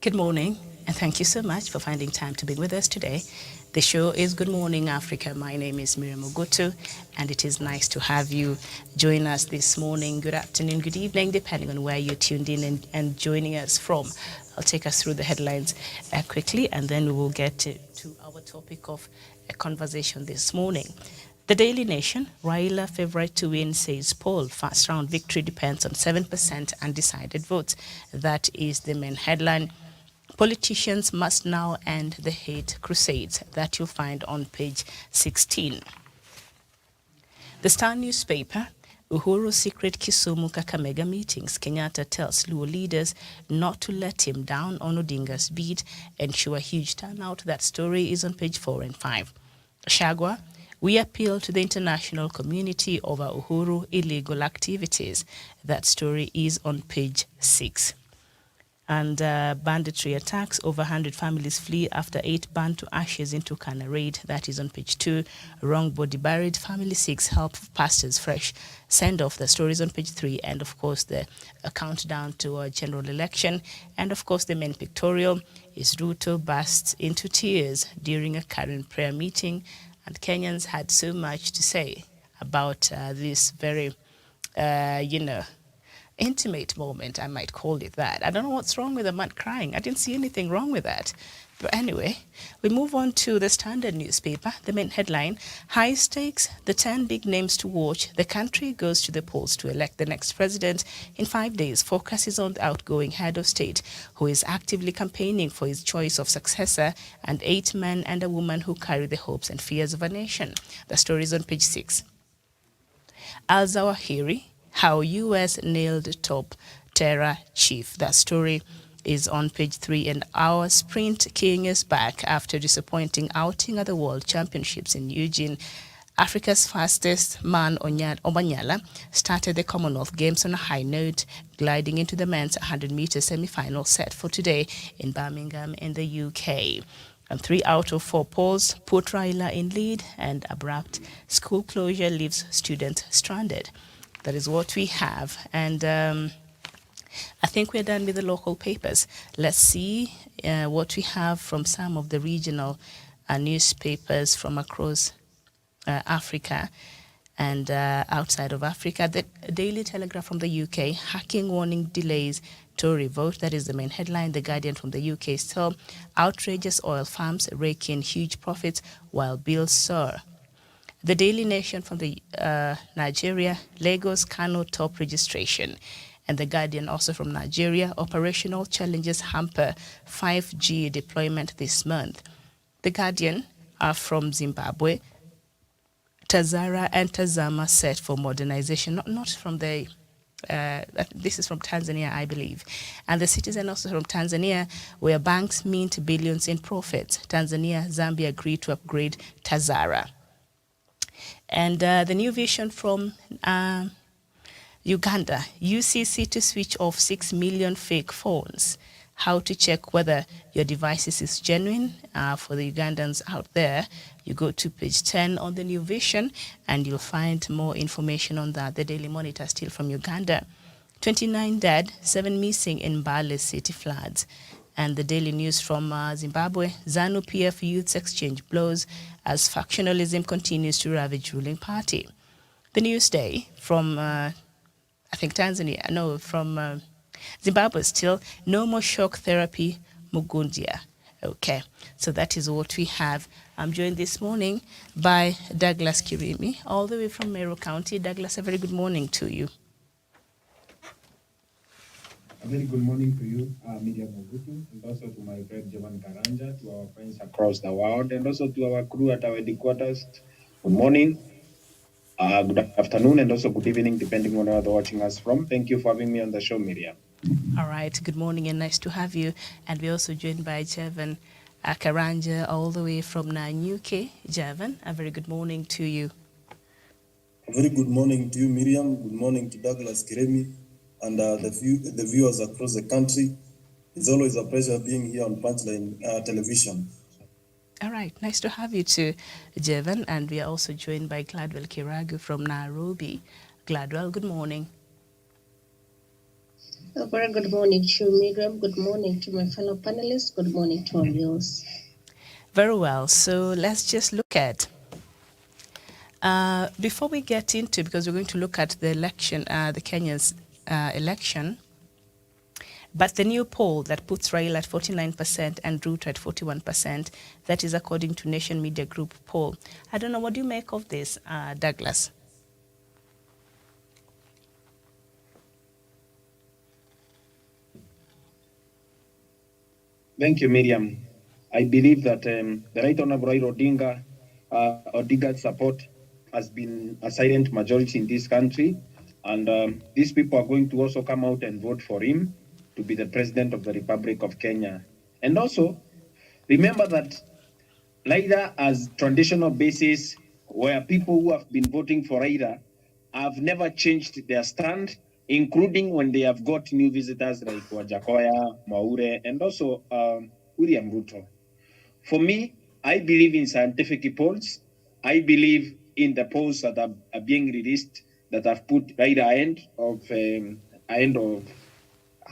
Good morning, and thank you so much for finding time to be with us today. The show is Good Morning Africa. My name is Miriam Ogutu, and it is nice to have you join us this morning. Good afternoon, good evening, depending on where you're tuned in and joining us from. I'll take us through the headlines quickly, and then we will get to our topic of a conversation this morning. The Daily Nation, Raila favorite to win, says poll. First round victory depends on 7% undecided votes. That is the main headline. Politicians must now end the hate crusades. That you'll find on page 16. The Star newspaper, Uhuru secret Kisumu Kakamega meetings. Kenyatta tells Luo leaders not to let him down on Odinga's bid. Ensure huge turnout. That story is on page 4 and 5. Gachagua, we appeal to the international community over Uhuru illegal activities. That story is on page 6. And banditry attacks, over 100 families flee after 8 burned to ashes in Turkana raid. That is on page 2. Wrong body buried, family seeks help, pastors fresh send off. The story is on page 3. And of course the countdown to a general election. And of course the main pictorial is Ruto bursts into tears during a current prayer meeting. And Kenyans had so much to say about this very, intimate moment, I might call it that. I don't know what's wrong with the man crying. I didn't see anything wrong with that. But anyway, we move on to the Standard newspaper. The main headline, high stakes, the 10 big names to watch. The country goes to the polls to elect the next president. In 5 days, focus is on the outgoing head of state, who is actively campaigning for his choice of successor, and 8 men and a woman who carry the hopes and fears of a nation. The story is on page 6. Al-Zawahiri, how U.S. nailed top terror chief. That story is on page 3. And our sprint king is back after disappointing outing at the World Championships in Eugene. Africa's fastest man, Omanyala, started the Commonwealth Games on a high note, gliding into the men's 100-meter semi-final set for today in Birmingham in the UK. And 3 out of 4 polls put Raila in lead, and Abrupt school closure leaves students stranded. That is what we have. And I think we're done with the local papers. Let's see what we have from some of the regional newspapers from across Africa and outside of Africa. The Daily Telegraph from the UK, hacking warning delays Tory vote. That is the main headline. The Guardian from the UK still, outrageous oil farms rake in huge profits while bills soar. The Daily Nation from the Nigeria, Lagos, Kano top registration. And the Guardian also from Nigeria, operational challenges hamper 5G deployment this month. The Guardian are from Zimbabwe, Tazara and Tazama set for modernization, not from the, this is from Tanzania, I believe. And the Citizen also from Tanzania, where banks mint billions in profits. Tanzania, Zambia agree to upgrade Tazara. And the New Vision from Uganda, UCC to switch off 6 million fake phones. How to check whether your device is genuine for the Ugandans out there. You go to page 10 on the New Vision and you'll find more information on that. The Daily Monitor still from Uganda. 29 dead, 7 missing in Mbale city floods. And the Daily News from Zimbabwe, ZANU-PF youths exchange blows as factionalism continues to ravage ruling party. The Newsday from, I think Tanzania, no, from Zimbabwe still, no more shock therapy, Mugundia. Okay, so that is what we have. I'm joined this morning by Douglas Kirimi, all the way from Meru County. Douglas, a very good morning to you. A very good morning to you, Miriam Ogutu, and also to my friend Jovan Karanja, to our friends across the world, and also to our crew at our headquarters. Good morning, good afternoon, and also good evening, depending on where they're watching us from. Thank you for having me on the show, Miriam. All right, good morning and nice to have you. And we're also joined by Jovan Karanja, all the way from UK. Jovan, a very good morning to you. A very good morning to you, Miriam. Good morning to Douglas Kiremi and the viewers across the country. It's always a pleasure being here on Punchline Television. All right, nice to have you too, Jovan. And we are also joined by Gladwell Kiragu from Nairobi. Gladwell, good morning. A very good morning to you, Miriam. Good morning to my fellow panelists. Good morning to our viewers. Very well. So let's just look at, before we get into, because we're going to look at the election, the Kenya's election, but the new poll that puts Raila at 49% and Ruto at 41%, that is according to Nation Media Group poll. I don't know, what do you make of this, Douglas? Thank you, Miriam. I believe that the Right Honorable Raila Odinga's support has been a silent majority in this country, and these people are going to also come out and vote for him to be the President of the Republic of Kenya. And also, remember that Raila has traditional basis where people who have been voting for Raila have never changed their stand, including when they have got new visitors like Wajakoya, Maure, and also William Ruto. For me, I believe in scientific polls. I believe in the polls that are being released that have put Raila ahead of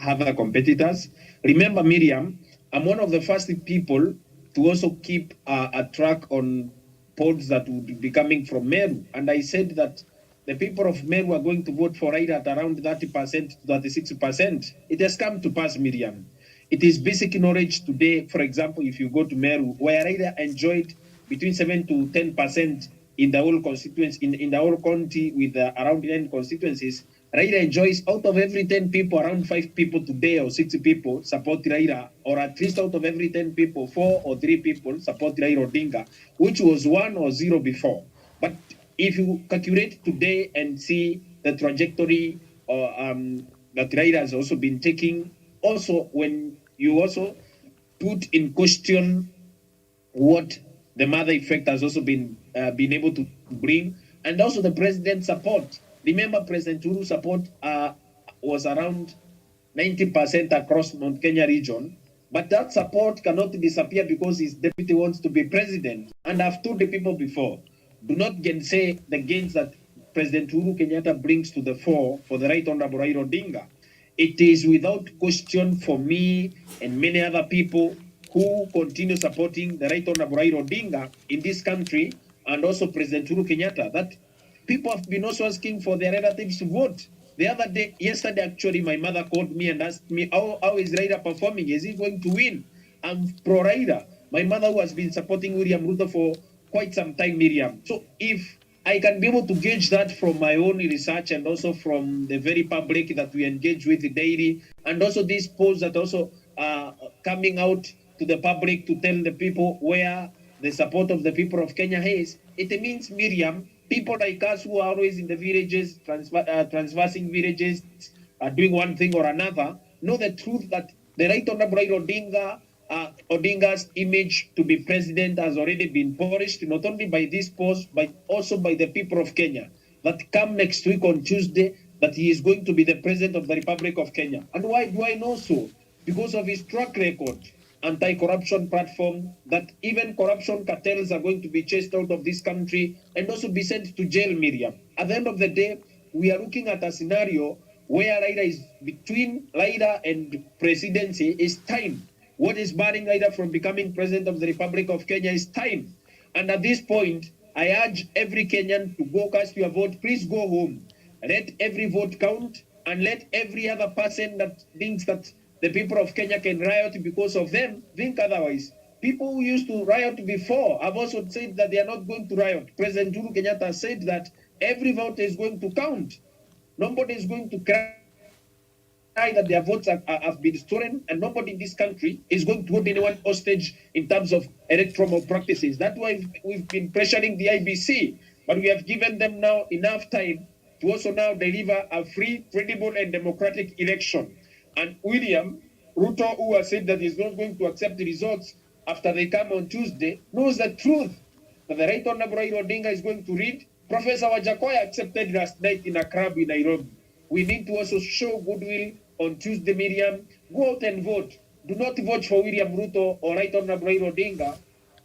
other competitors. Remember, Miriam, I'm one of the first people to also keep a track on polls that would be coming from Meru. And I said that the people of Meru are going to vote for Raila at around 30% to 36%. It has come to pass, Miriam. It is basic knowledge today, for example, if you go to Meru, where Raila enjoyed between 7 to 10% in the whole constituency, in the whole county with around 10 constituencies, Raila enjoys out of every 10 people, around 5 people today or 6 people support Raila, or at least out of every 10 people, 4 or 3 people support Raila Odinga, which was 1 or 0 before. But if you calculate today and see the trajectory that Raila has also been taking, also when you also put in question what the mother effect has also been able to bring, and also the president's support. Remember, President Uhuru's support was around 90% across Mount Kenya region, but that support cannot disappear because his deputy wants to be president. And I've told the people before, do not gainsay the gains that President Uhuru Kenyatta brings to the fore for the Right Honorable Raila Odinga. It is without question for me and many other people who continue supporting the Right Honorable Raila Odinga in this country, and also President Uhuru Kenyatta, that people have been also asking for their relatives to vote. The other day, yesterday actually, my mother called me and asked me, how is Raila performing? Is he going to win? I'm pro Raila. My mother, who has been supporting William Ruto for quite some time, Miriam. So if I can be able to gauge that from my own research and also from the very public that we engage with daily, and also these polls that also are coming out to the public to tell the people where the support of the people of Kenya is, it means, Miriam, people like us who are always in the villages, transversing villages, doing one thing or another, know the truth that the Right Honorable Odinga, Odinga's image to be president has already been polished, not only by this post, but also by the people of Kenya, that come next week on Tuesday, that he is going to be the president of the Republic of Kenya. And why do I know so? Because of his track record, anti-corruption platform, that even corruption cartels are going to be chased out of this country and also be sent to jail, Miriam. At the end of the day, we are looking at a scenario where Raila is between Raila and presidency is time. What is barring Raila from becoming president of the Republic of Kenya is time. And at this point, I urge every Kenyan to go cast your vote. Please go home. Let every vote count, and let every other person that thinks that the people of Kenya can riot because of them think otherwise. People who used to riot before have also said that they are not going to riot. President Uhuru Kenyatta said that every vote is going to count. Nobody is going to cry that their votes have been stolen, and nobody in this country is going to hold anyone hostage in terms of electoral practices. That's why we've been pressuring the IBC, but we have given them now enough time to also now deliver a free, credible, and democratic election. And William Ruto, who has said that he's not going to accept the results after they come on Tuesday, knows the truth that the Right Honorable Raila Odinga is going to read. Professor Wajakoya accepted last night in a club in Nairobi. We need to also show goodwill on Tuesday, Miriam. Go out and vote. Do not vote for William Ruto or Right Honorable Raila Odinga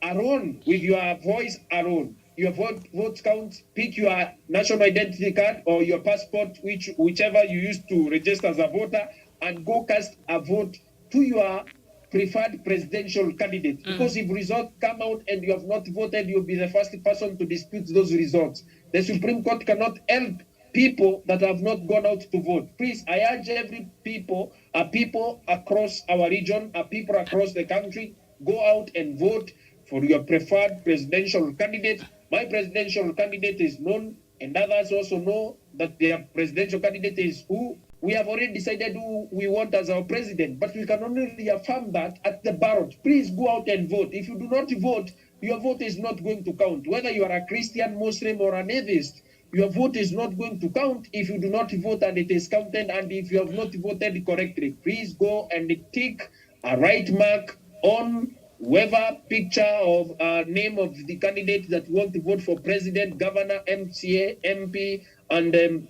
alone, with your voice alone. Your votes count. Pick your national identity card or your passport, whichever you use to register as a voter, and go cast a vote to your preferred presidential candidate. Because if results come out and you have not voted, you'll be the first person to dispute those results. The Supreme Court cannot help people that have not gone out to vote. Please, I urge every people across our region, people across the country, go out and vote for your preferred presidential candidate. My presidential candidate is known, and others also know that their presidential candidate is who. We have already decided who we want as our president, but we can only reaffirm that at the ballot. Please go out and vote. If you do not vote, your vote is not going to count. Whether you are a Christian, Muslim, or an atheist, your vote is not going to count if you do not vote and it is counted, and if you have not voted correctly. Please go and tick a right mark on whoever picture of name of the candidate that you want to vote for president, governor, MCA, MP, and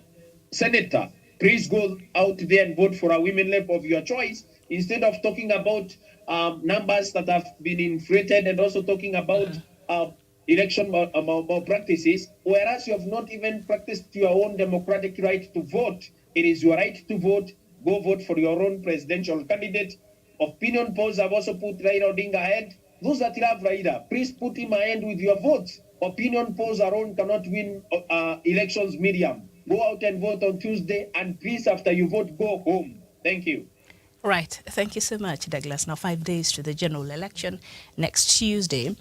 senator. Please go out there and vote for a women rep of your choice instead of talking about numbers that have been inflated and also talking about election practices, whereas you have not even practiced your own democratic right to vote. It is your right to vote. Go vote for your own presidential candidate. Opinion polls have also put Raila Odinga ahead. Those that love Raila, please put him ahead with your votes. Opinion polls alone cannot win elections, Miriam. Go out and vote on Tuesday, and please, after you vote, go home. Thank you. Right. Thank you so much, Douglas. Now, 5 days to the general election next Tuesday.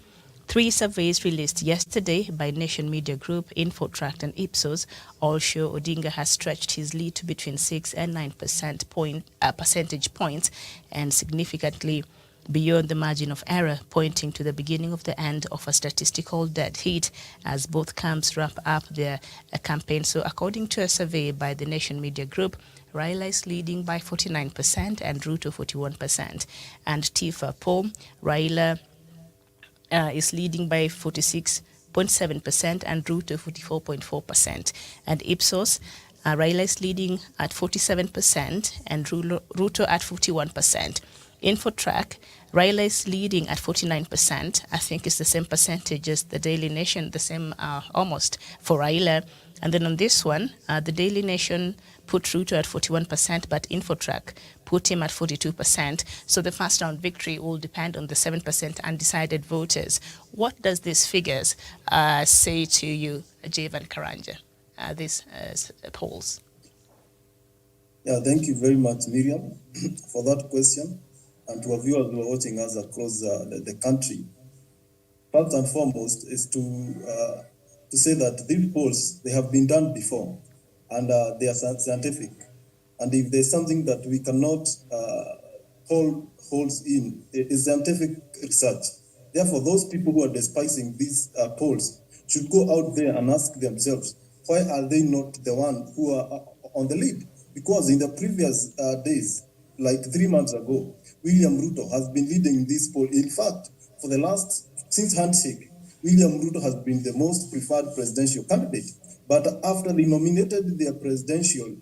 3 surveys released yesterday by Nation Media Group, Infotract, and Ipsos all show Odinga has stretched his lead to between 6 and 9 percentage points, and significantly beyond the margin of error, pointing to the beginning of the end of a statistical dead heat as both camps wrap up their campaign. So according to a survey by the Nation Media Group, Raila is leading by 49% and Ruto 41%. And Tifa poll, Raila is leading by 46.7% and Ruto 44.4%. And Ipsos, Raila is leading at 47% and Ruto at 41%. Infotrack, Raila is leading at 49%. I think it's the same percentage as the Daily Nation, the same almost for Raila. And then on this one, the Daily Nation put Ruto at 41%, but Infotrack put him at 42%. So the first round victory will depend on the 7% undecided voters. What does these figures say to you, Javan Karanja, these polls? Yeah, thank you very much, Miriam, for that question. And to our viewers who are watching us across the country, first and foremost is to say that these polls, they have been done before, and they are scientific. And if there's something that we cannot hold holes in, it is scientific research. Therefore, those people who are despising these polls should go out there and ask themselves, why are they not the one who are on the lead? Because in the previous days, like 3 months ago, William Ruto has been leading this poll. In fact, for the since handshake, William Ruto has been the most preferred presidential candidate. But after they nominated their presidential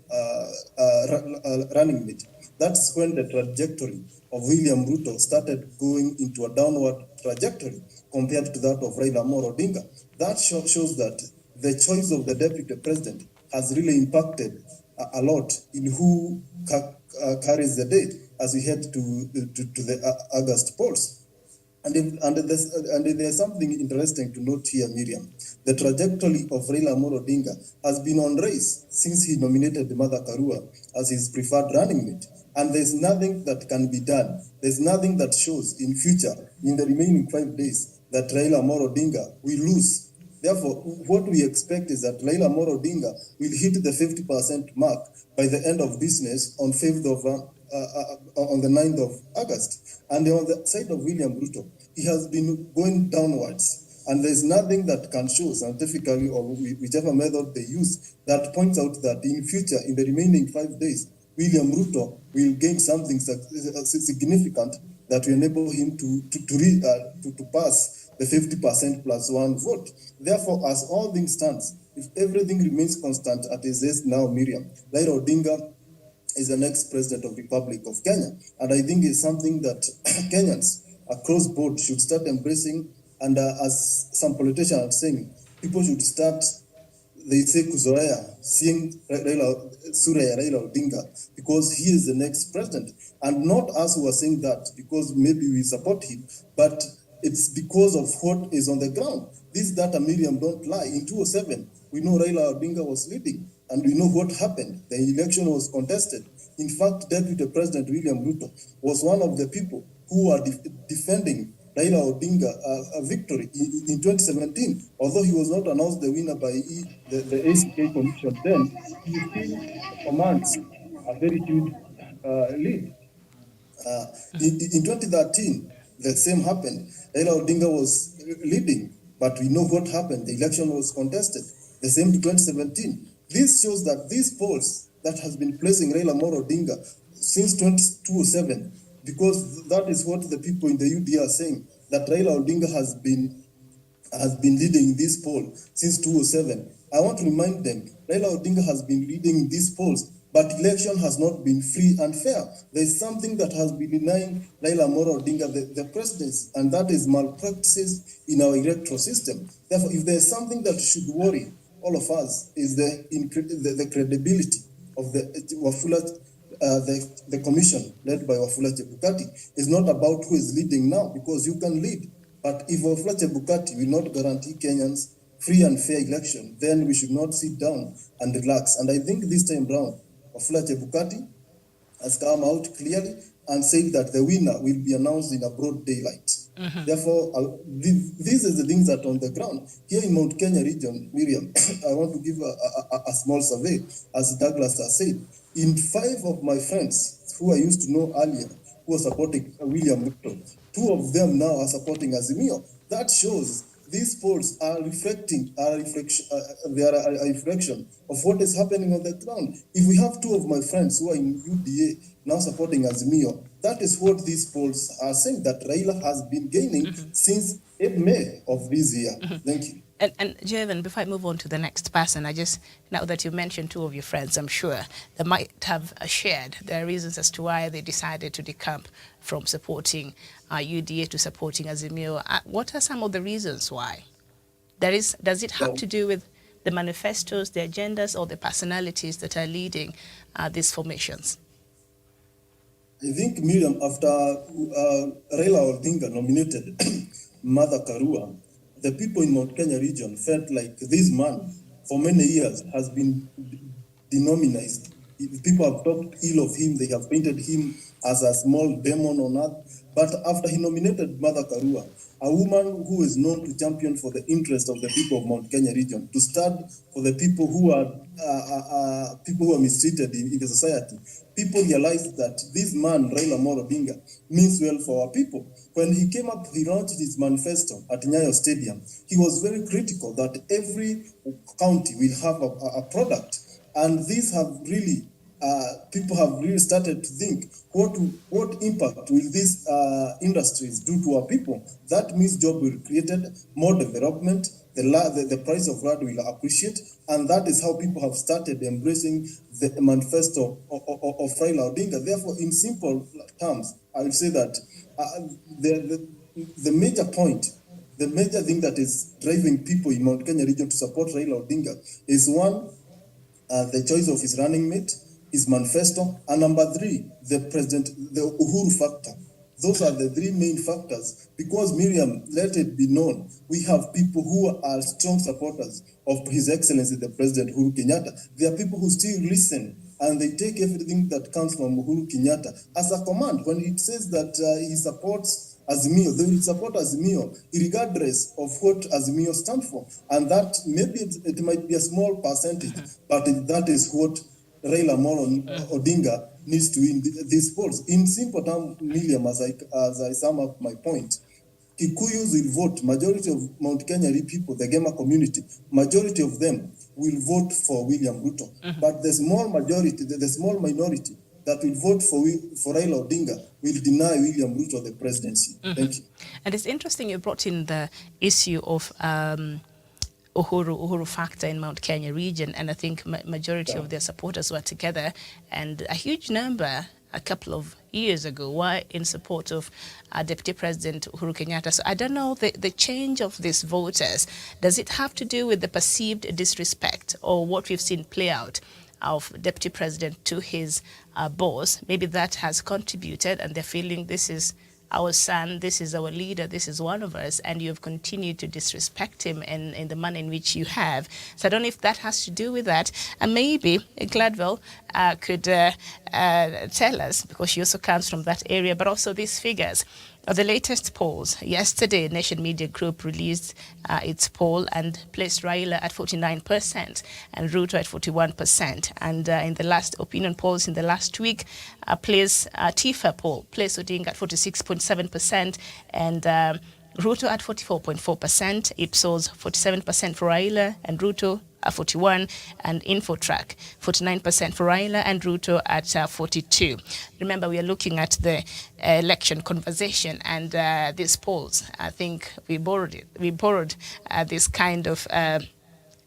running mate, that's when the trajectory of William Ruto started going into a downward trajectory compared to that of Raila Odinga. That shows that the choice of the deputy president has really impacted a lot in who carries the day as we head to the August polls. And there's something interesting to note here, Miriam. The trajectory of Raila Odinga has been on race since he nominated Martha Karua as his preferred running mate. And there's nothing that can be done. There's nothing that shows in future, in the remaining 5 days, that Raila Odinga will lose. Therefore, what we expect is that Raila Odinga will hit the 50% mark by the end of business on the 9th of August. And on the side of William Ruto, he has been going downwards. And there's nothing that can show scientifically or whichever method they use that points out that in future, in the remaining 5 days, William Ruto will gain something significant that will enable him to pass the 50% plus one vote. Therefore, as all things stands, if everything remains constant as it is now, Miriam, Raila Odinga is the next president of the Republic of Kenya. And I think it's something that Kenyans across board should start embracing. And as some politicians are saying, people should start they say kuzoea, seeing sura ya Raila Odinga, because he is the next president. And not us who are saying that because maybe we support him, but it's because of what is on the ground. This data, Miriam, don't lie. In 2007, we know Raila Odinga was leading, and we know what happened. The election was contested. In fact, Deputy President William Ruto was one of the people who are defending Raila Odinga a victory in 2017. Although he was not announced the winner by the ACK Commission then, he still commands a very huge lead. In 2013, the same happened. Raila Odinga was leading, but we know what happened. The election was contested. The same to 2017. This shows that these polls that has been placing Raila Odinga since 2007, because that is what the people in the UDA are saying, that Raila Odinga has been leading this poll since 2007. I want to remind them, Raila Odinga has been leading these polls, but election has not been free and fair. There's something that has been denying Raila Odinga the presidency, and that is malpractices in our electoral system. Therefore, if there's something that should worry all of us, is the credibility of the commission led by Wafula Chebukati is not about who is leading now, because you can lead. But if Wafula Chebukati will not guarantee Kenyans free and fair election, then we should not sit down and relax. And I think this time round, Wafula Chebukati has come out clearly and said that the winner will be announced in a broad daylight. Therefore, these are the things that are on the ground. Here in Mount Kenya region, Miriam, I want to give a small survey, as Douglas has said. In 5 of my friends who I used to know earlier, who are supporting William Ruto, 2 of them now are supporting Azimio. That shows these polls are a reflection of what is happening on the ground. If we have 2 of my friends who are in UDA now supporting Azimio, that is what these polls are saying, that Raila has been gaining since May of this year. Thank you. And Jevan, before I move on to the next person, now that you mentioned 2 of your friends, I'm sure they might have shared their reasons as to why they decided to decamp from supporting UDA to supporting Azimio. What are some of the reasons why? Does it have to do with the manifestos, the agendas, or the personalities that are leading these formations? I think, Miriam, after Raila Odinga nominated Martha Karua, the people in Mount Kenya region felt like this man, for many years, has been denominized. People have talked ill of him. They have painted him as a small demon on earth. But after he nominated Martha Karua, a woman who is known to champion for the interest of the people of Mount Kenya region, to stand for the people who are mistreated in the society, people realized that this man, Raila Odinga, means well for our people. When he came up, he launched his manifesto at Nyayo Stadium. He was very critical that every county will have a product. And these have really, people have really started to think, what impact will these industries do to our people? That means jobs will be created, more development, the price of land will appreciate, and that is how people have started embracing the manifesto of Raila Odinga. Therefore, in simple terms, I would say that the major point, the major thing that is driving people in Mount Kenya region to support Raila Odinga is 1, the choice of his running mate, his manifesto, and number 3, the Uhuru factor. Those are the 3 main factors. Because, Miriam, let it be known, we have people who are strong supporters of His Excellency the President Uhuru Kenyatta. There are people who still listen and they take everything that comes from Uhuru Kenyatta as a command. When he says that he supports Azimio, they will support Azimio regardless of what Azimio stands for. And that maybe it might be a small percentage, but that is what Raila Odinga needs to win these polls. In simple terms, William, as I sum up my point, Kikuyus will vote, majority of Mount Kenya people, the Gema community, majority of them will vote for William Ruto. But the small majority, the small minority that will vote for Raila Odinga will deny William Ruto the presidency. Thank you. And it's interesting you brought in the issue of Uhuru factor in Mount Kenya region, and I think majority of their supporters were together, and a huge number a couple of years ago were in support of Deputy President Uhuru Kenyatta. So I don't know, the change of these voters, does it have to do with the perceived disrespect or what we've seen play out of Deputy President to his boss? Maybe that has contributed and they're feeling this is our son, this is our leader, this is one of us, and you've continued to disrespect him in the manner in which you have. So I don't know if that has to do with that. And maybe Gladwell could tell us, because she also comes from that area, but also these figures. The latest polls. Yesterday, Nation Media Group released its poll and placed Raila at 49% and Ruto at 41%. And in the last opinion polls in the last week, TIFA poll placed Odinga at 46.7% and Ruto at 44.4%, Ipsos 47% for Raila and Ruto at 41, and Infotrack 49% for Raila and Ruto at 42. Remember, we are looking at the election conversation and these polls. I think we borrowed it. We borrowed this kind of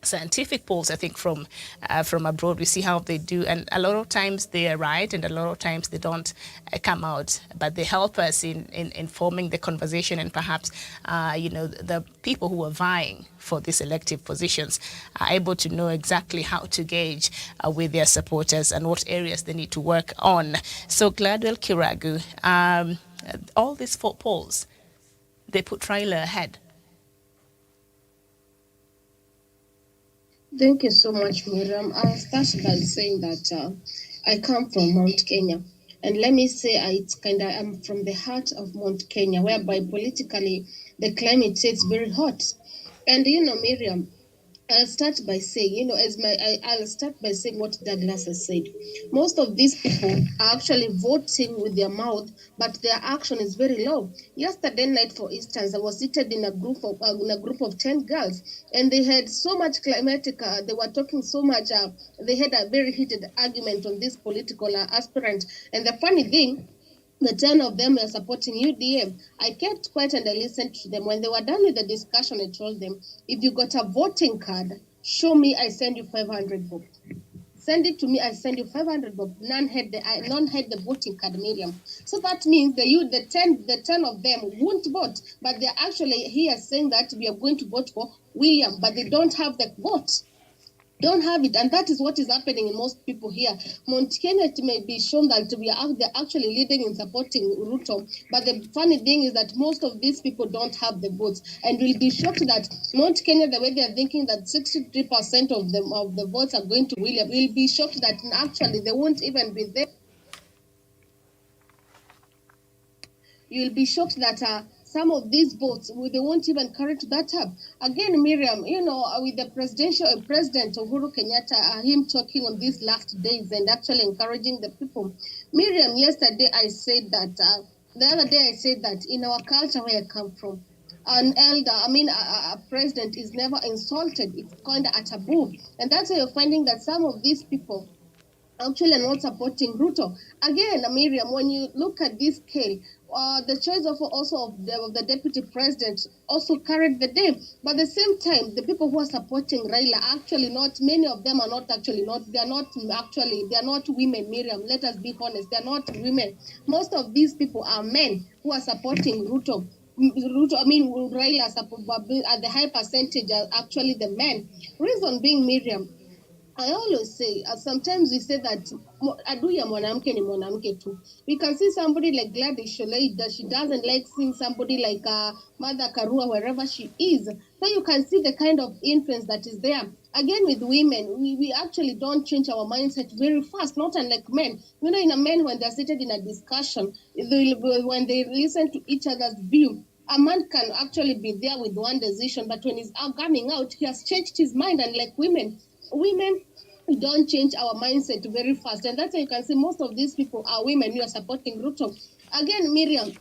scientific polls, I think, from abroad. We see how they do, and a lot of times they are right, and a lot of times they don't come out. But they help us in informing the conversation, and perhaps, the people who are vying for these elective positions are able to know exactly how to gauge with their supporters and what areas they need to work on. So Gladwell Kiragu, all these 4 polls, they put Raila ahead. Thank you so much, Miriam. I'll start by saying that I come from Mount Kenya. And let me say I'm from the heart of Mount Kenya, whereby politically the climate is very hot. And Miriam, I'll start by saying, I'll start by saying what Douglas has said. Most of these people are actually voting with their mouth, but their action is very low. Yesterday night, for instance, I was seated in a group of 10 girls, and they had so much climatic. They were talking so much. They had a very heated argument on this political aspirant. And the funny thing, the 10 of them were supporting UDM. I kept quiet and I listened to them. When they were done with the discussion, I told them, if you got a voting card, show me, I send you 500 bob. Send it to me, I send you 500 bob. None had the voting card, Miriam. So that means the 10 of them won't vote, but they're actually here saying that we are going to vote for William, but they don't have the vote. Don't have it, and that is what is happening in most people here. Mount Kenya, it may be shown that they're actually leading in supporting Ruto, but the funny thing is that most of these people don't have the votes, and we'll be shocked that Mount Kenya, the way they are thinking that 63% of the votes are going to William, we'll be shocked that actually they won't even be there. You'll be shocked that some of these votes, they won't even carry to that up. Again, Miriam, with the President Uhuru Kenyatta, him talking on these last days and actually encouraging the people. Miriam, yesterday I said that, the other day I said that in our culture where I come from, an elder, a president is never insulted. It's kind of a taboo. And that's why you're finding that some of these people actually are not supporting Ruto. Again, Miriam, when you look at this scale, the choice of the deputy president also carried the day. But at the same time, the people who are supporting Raila actually not, many of them are not actually not, they are not women, Miriam. Let us be honest, they are not women. Most of these people are men who are supporting Ruto. Raila at the high percentage are actually the men. Reason being, Miriam, I always say, sometimes we say that adui ya mwanamke ni mwanamke tu. We can see somebody like Gladys Sholei that she doesn't like seeing somebody like Mother Karua wherever she is. So you can see the kind of influence that is there. Again, with women, we actually don't change our mindset very fast, not unlike men. In a men, when they're seated in a discussion, when they listen to each other's view, a man can actually be there with one decision, but when he's coming out, he has changed his mind. And like women don't change our mindset very fast. And that's why you can see most of these people are women who are supporting Ruto. Again, Miriam,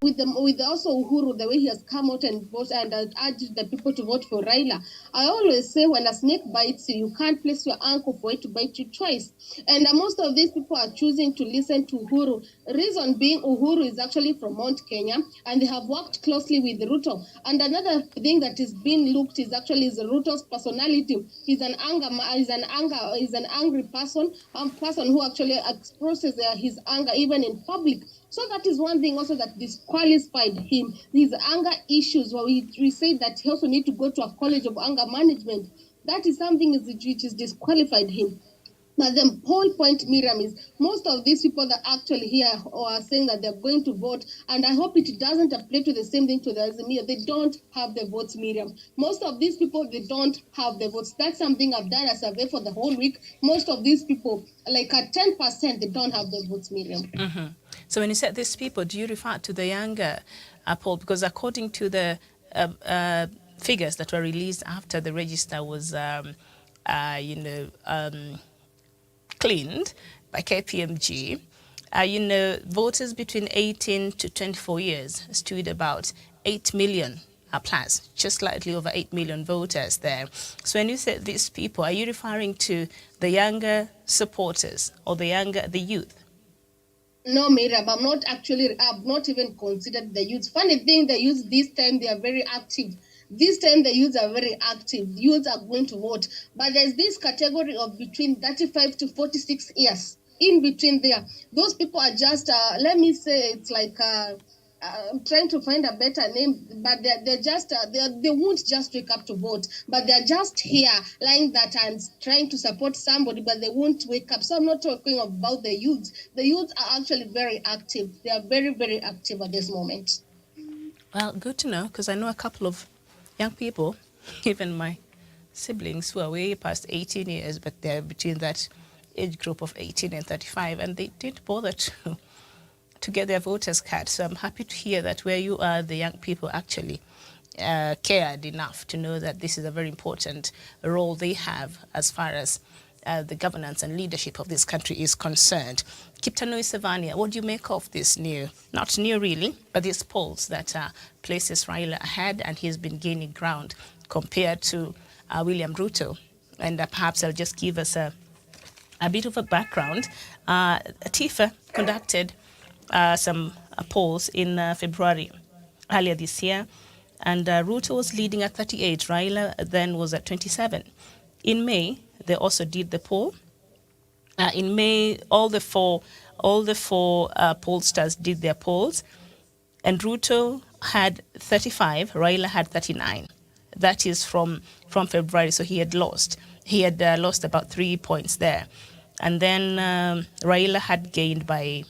with also Uhuru, the way he has come out and vote and urged the people to vote for Raila. I always say when a snake bites you, you can't place your ankle for it to bite you twice. And most of these people are choosing to listen to Uhuru. Reason being, Uhuru is actually from Mount Kenya, and they have worked closely with Ruto. And another thing that is being looked is actually is Ruto's personality. He's an angry person, person who actually expresses his anger even in public. So that is one thing also that disqualified him. His anger issues, where we say that he also need to go to a college of anger management. That is something which is disqualified him. But the whole point, Miriam, is most of these people that actually here or are saying that they're going to vote, and I hope it doesn't apply to the same thing to the Azimio. They don't have the votes, Miriam. Most of these people, they don't have the votes. That's something I've done a survey for the whole week. Most of these people, like at 10%, they don't have the votes, Miriam. Mm-hmm. So when you said these people, do you refer to the younger poll? Because according to the figures that were released after the register was, cleaned by KPMG, voters between 18 to 24 years stood about 8 million plus, just slightly over 8 million voters there. So when you say these people, are you referring to the younger supporters or the youth? No, Miriam, I've not even considered the youth. Funny thing, the youth this time, they are very active. This time, the youths are very active. Youths are going to vote. But there's this category of between 35 to 46 years. In between there, those people are just, let me say, it's like, I'm trying to find a better name, but they're just, they won't just wake up to vote, but they're just here lying that and trying to support somebody, but they won't wake up. So I'm not talking about the youths. The youths are actually very active. They are very, very active at this moment. Well, good to know, because I know a couple of young people, even my siblings, who are way past 18 years, but they're between that age group of 18 and 35, and they didn't bother to get their voters card. So I'm happy to hear that where you are, the young people actually cared enough to know that this is a very important role they have as far as the governance and leadership of this country is concerned. Kiptanui Savania, what do you make of this new, not new really, but these polls that places Raila ahead, and he's been gaining ground compared to William Ruto? And perhaps I'll just give us a bit of a background. TIFA conducted some polls in February earlier this year, and Ruto was leading at 38. Raila then was at 27. In May, they also did the poll. In May, all the four pollsters did their polls, and Ruto had 35, Raila had 39. That is from February, so he had lost. He had lost about 3 points there. And then Raila had gained by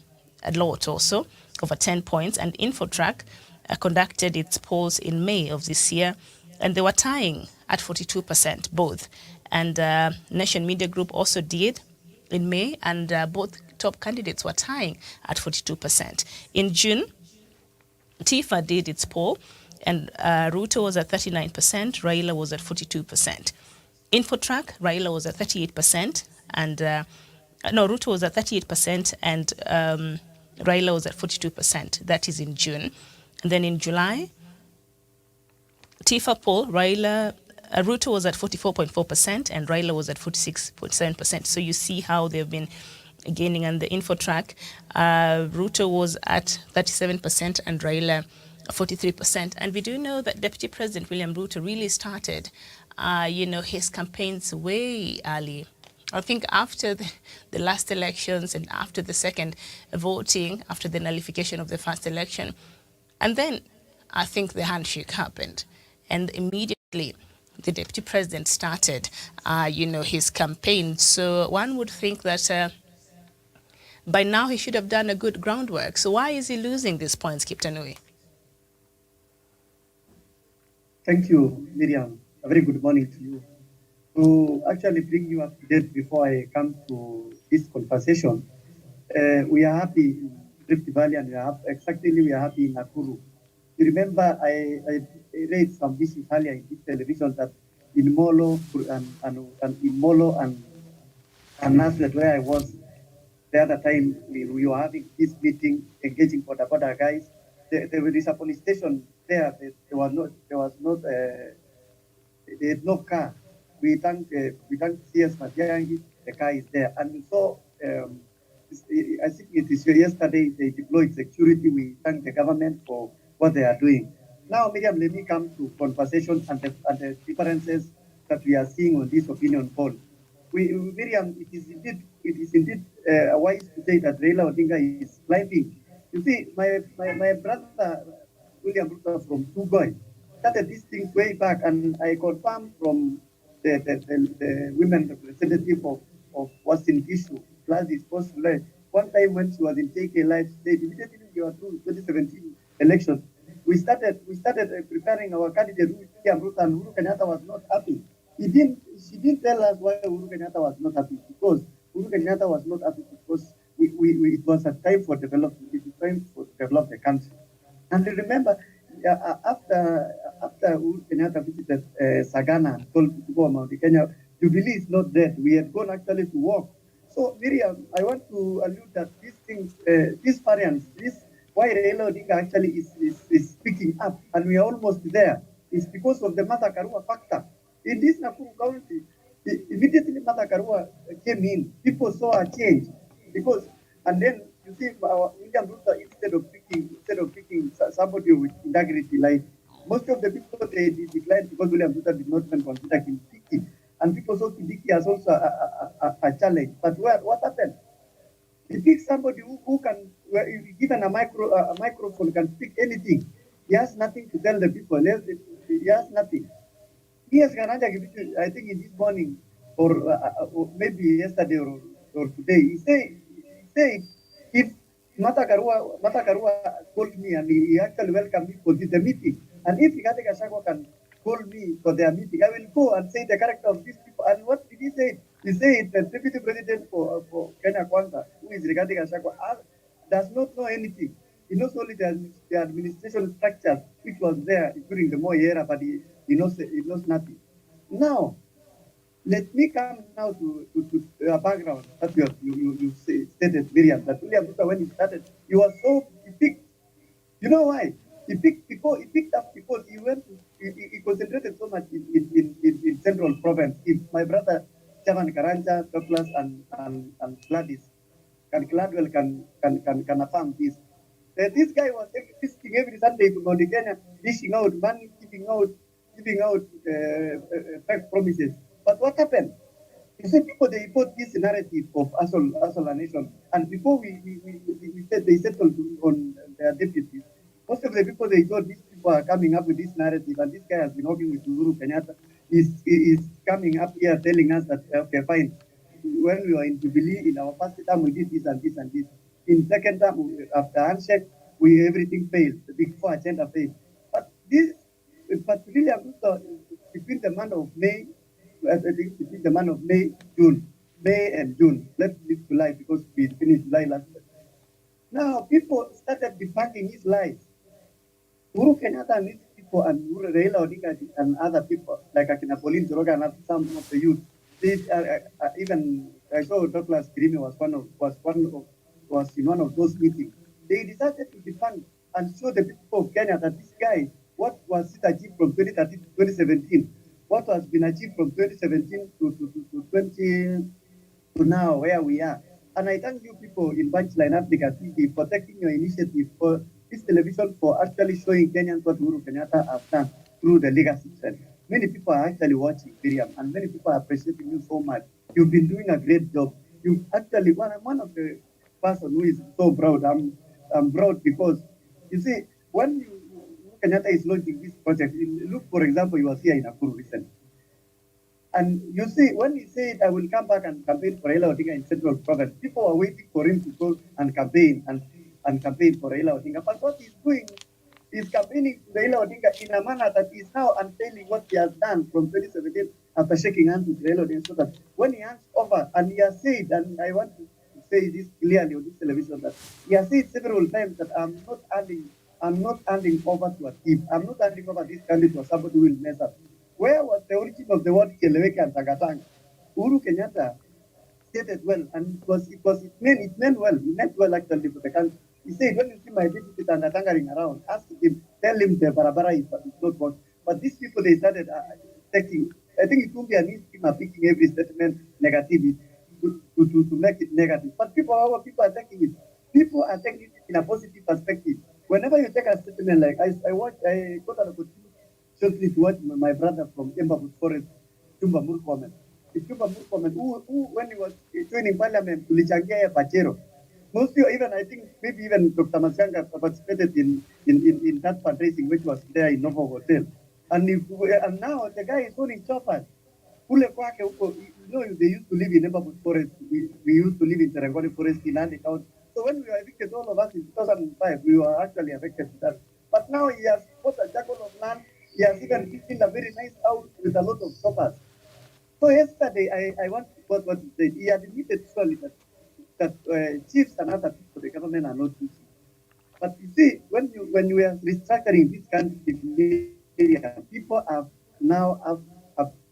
a lot also, over 10 points. And Infotrack conducted its polls in May of this year, and they were tying at 42%, both. And Nation Media Group also did in May, and both top candidates were tying at 42%. In June, TIFA did its poll, and Ruto was at 39%, Raila was at 42%. Infotrack, Raila was at 38%, and Ruto was at 38%, and Raila was at 42%. That is in June. And then in July, TIFA poll, Ruto was at 44.4% and Raila was at 46.7%. So you see how they've been gaining. And the Infotrack, Ruto was at 37% and Raila 43%. And we do know that Deputy President William Ruto really started, his campaigns way early. I think after the last elections and after the second voting, after the nullification of the first election. And then I think the handshake happened. And immediately the Deputy President started, his campaign. So one would think that by now he should have done a good groundwork. So why is he losing these points, Kiptanui? Thank you, Miriam. A very good morning to you. To actually bring you up to date before I come to this conversation, we are happy in Rift Valley and we are happy in Nakuru. You remember I raised some issues earlier in this television that in Molo and Nasret, where I was the other time, we were having this meeting, engaging border guys, there is a police station there. There is no car. We thank CS Matiangi, the car is there. And we saw, I think it is yesterday, they deployed security. We thank the government for what they are doing. Now, Miriam, let me come to conversation and the differences that we are seeing on this opinion poll. Miriam, it is indeed wise to say that Raila Odinga is climbing. You see, my brother William Ruto from Tugoi started these things way back, and I confirmed from the women representative of Western Issue, plus this post one time when she was in JK Live, she said immediately we were through 2017 election, we started preparing our candidate William Ruto, and Uhuru Kenyatta was not happy. She didn't tell us why Uhuru Kenyatta was not happy, because Uhuru Kenyatta was not happy because it was a time for development. It was time for develop the country. And remember, after Uhuru Kenyatta visited Sagana and told people to go Mount Kenya, Jubilee is not dead. We had gone actually to work. So Miriam, I want to allude that these things, these variants, why Raila Odinga actually is picking up, and we are almost there, is because of the Martha Karua factor. In this Nakuru County, immediately Martha Karua came in, people saw a change because, and then you see, William Ruto, instead of picking somebody with integrity, like most of the people they declined because William Ruto did not even consider him picky, and people saw Kidiki as also a challenge. But what happened? He picked somebody who can, given a microphone, can speak anything. He has nothing to tell the people. He has nothing. Yes, Garanja, I think in this morning or maybe yesterday or today, he said if Mata Karua called me and he actually welcomed me for the meeting, and if Gachagua can call me for their meeting, I will go and say the character of these people. And what did he say? He said the deputy president for Kenya Kwanza, who is regarding Gachagua, does not know anything. He knows only the administration structure which was there during the Moi era, but he knows nothing. Now, let me come now to a background that you stated, Miriam, that William Ruto, when he started, he picked, you know why? He picked up because he concentrated so much in central province. If my brother, Chairman Karanja, Douglas, and Gladys, Gladwell can affirm this. This guy was visiting every Sunday to Mount Kenya, dishing out money, giving out fake promises. But what happened? You see, people they bought this narrative of isolation, and before we said they settled on their deputies. Most of the people they thought these people are coming up with this narrative, and this guy has been working with Uhuru Kenyatta. Is coming up here telling us that okay, fine. When we were in Jubilee, in our first term, we did this and this and this. In second term, after handshake, everything failed. The big four agenda failed. But William Ruto, between the month of May, I think between the month of May and June. Let's leave July because we finished July last year. Now people started debunking his lies. Uhuru Kenyatta and these people and Raila Odinga and other people like Akina Pauline Joroga and some of the youth. Even I saw Douglas Grimy was in one of those meetings. They decided to debunk and show the people of Kenya that this guy, what was it achieved from 2013 to 2017? What has been achieved from 2017 to now, where we are. And I thank you people in Punchline Africa TV for taking your initiative for this television for actually showing Kenyans what Uhuru Kenyatta has done through the legacy trend. Many people are actually watching, Miriam, and many people are appreciating you so much. You've been doing a great job. You actually, I'm one of the person who is so proud. I'm proud because, you see, when Kenyatta is launching this project, look, for example, you was here in Nakuru recently. And you see, when he said, I will come back and campaign for Raila Odinga in Central Province, people are waiting for him to go and campaign for Raila Odinga. But what he's doing is campaigning for Raila Odinga in a manner that is now untailing what he has done from 2017 after shaking hands with Raila Odinga. So that when he hands over, and he has said, and I want to say this clearly on this television, that he has said several times that I'm not handing over to a thief. I'm not handing over this country to somebody who will mess up. Where was the origin of the word Keleweke and Tagatanga? Uhuru Kenyatta stated well, and it meant well. He meant well actually for the country. He said, when you see my deputy tangering around, ask him, tell him the barabara is not working. But these people, they started taking, I think it will be an easy thing of picking every statement negatively to make it negative. But our people are taking it. People are taking it in a positive perspective. Whenever you take a statement like, I got an opportunity shortly to watch my brother from Embabu Forest, Chumba Murkomen. Chumba Murkomen, who, when he was joining parliament, tulichangia Pachero. Mostly, even I think maybe even Dr. Masanga participated in that fundraising which was there in Novo Hotel. And now the guy is owning choppers. Kule kwake huko, they used to live in neighborhood forest. We used to live in Serengoni Forest in Nandi County. So when we were evicted, all of us in 2005, we were actually affected with that. But now he has bought a juggle of land. He has even built a very nice house with a lot of shoppers. So yesterday, I want to quote what he said. He admitted surely that chiefs and other people, the government are not using. But you see, when you are restructuring this country, people have now have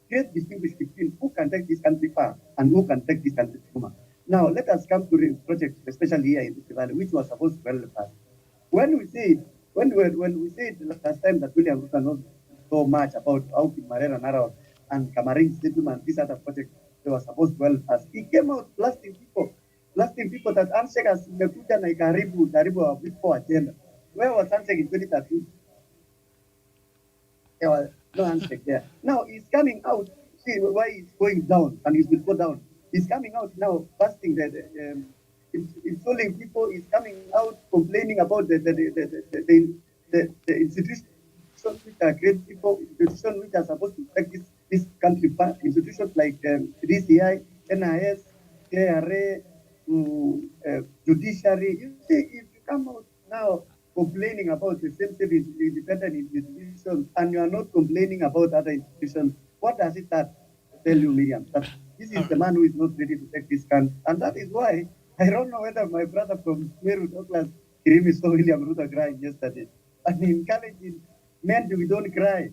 great distinguish between who can take this country far and who can take this country far. Now let us come to the project, especially here in the valley, which was supposed to be well fast. When we said last time that William Ruto knows so much about how Marera Narrow and Kamarin settlement, these other projects, they were supposed to well fast. He came out blasting people that handshake has imekuja na ikaharibu our before agenda. Where was handshake in 2013? There was no handshake there. Now he's coming out. See why he's going down and he will go down. He's coming out now, fasting insulting people. He's coming out complaining about the institutions which are great people, institutions which are supposed to take this country back. Institutions like DCI, NIS, KRA, judiciary. You see, if you come out now complaining about the same independent institutions and you are not complaining about other institutions, what does it tell you, Miriam? That this is the man who is not ready to take this country. And that is why I don't know whether my brother from Meru, Douglas, Kirimi saw William Ruto crying yesterday. And encouraging men, we don't cry.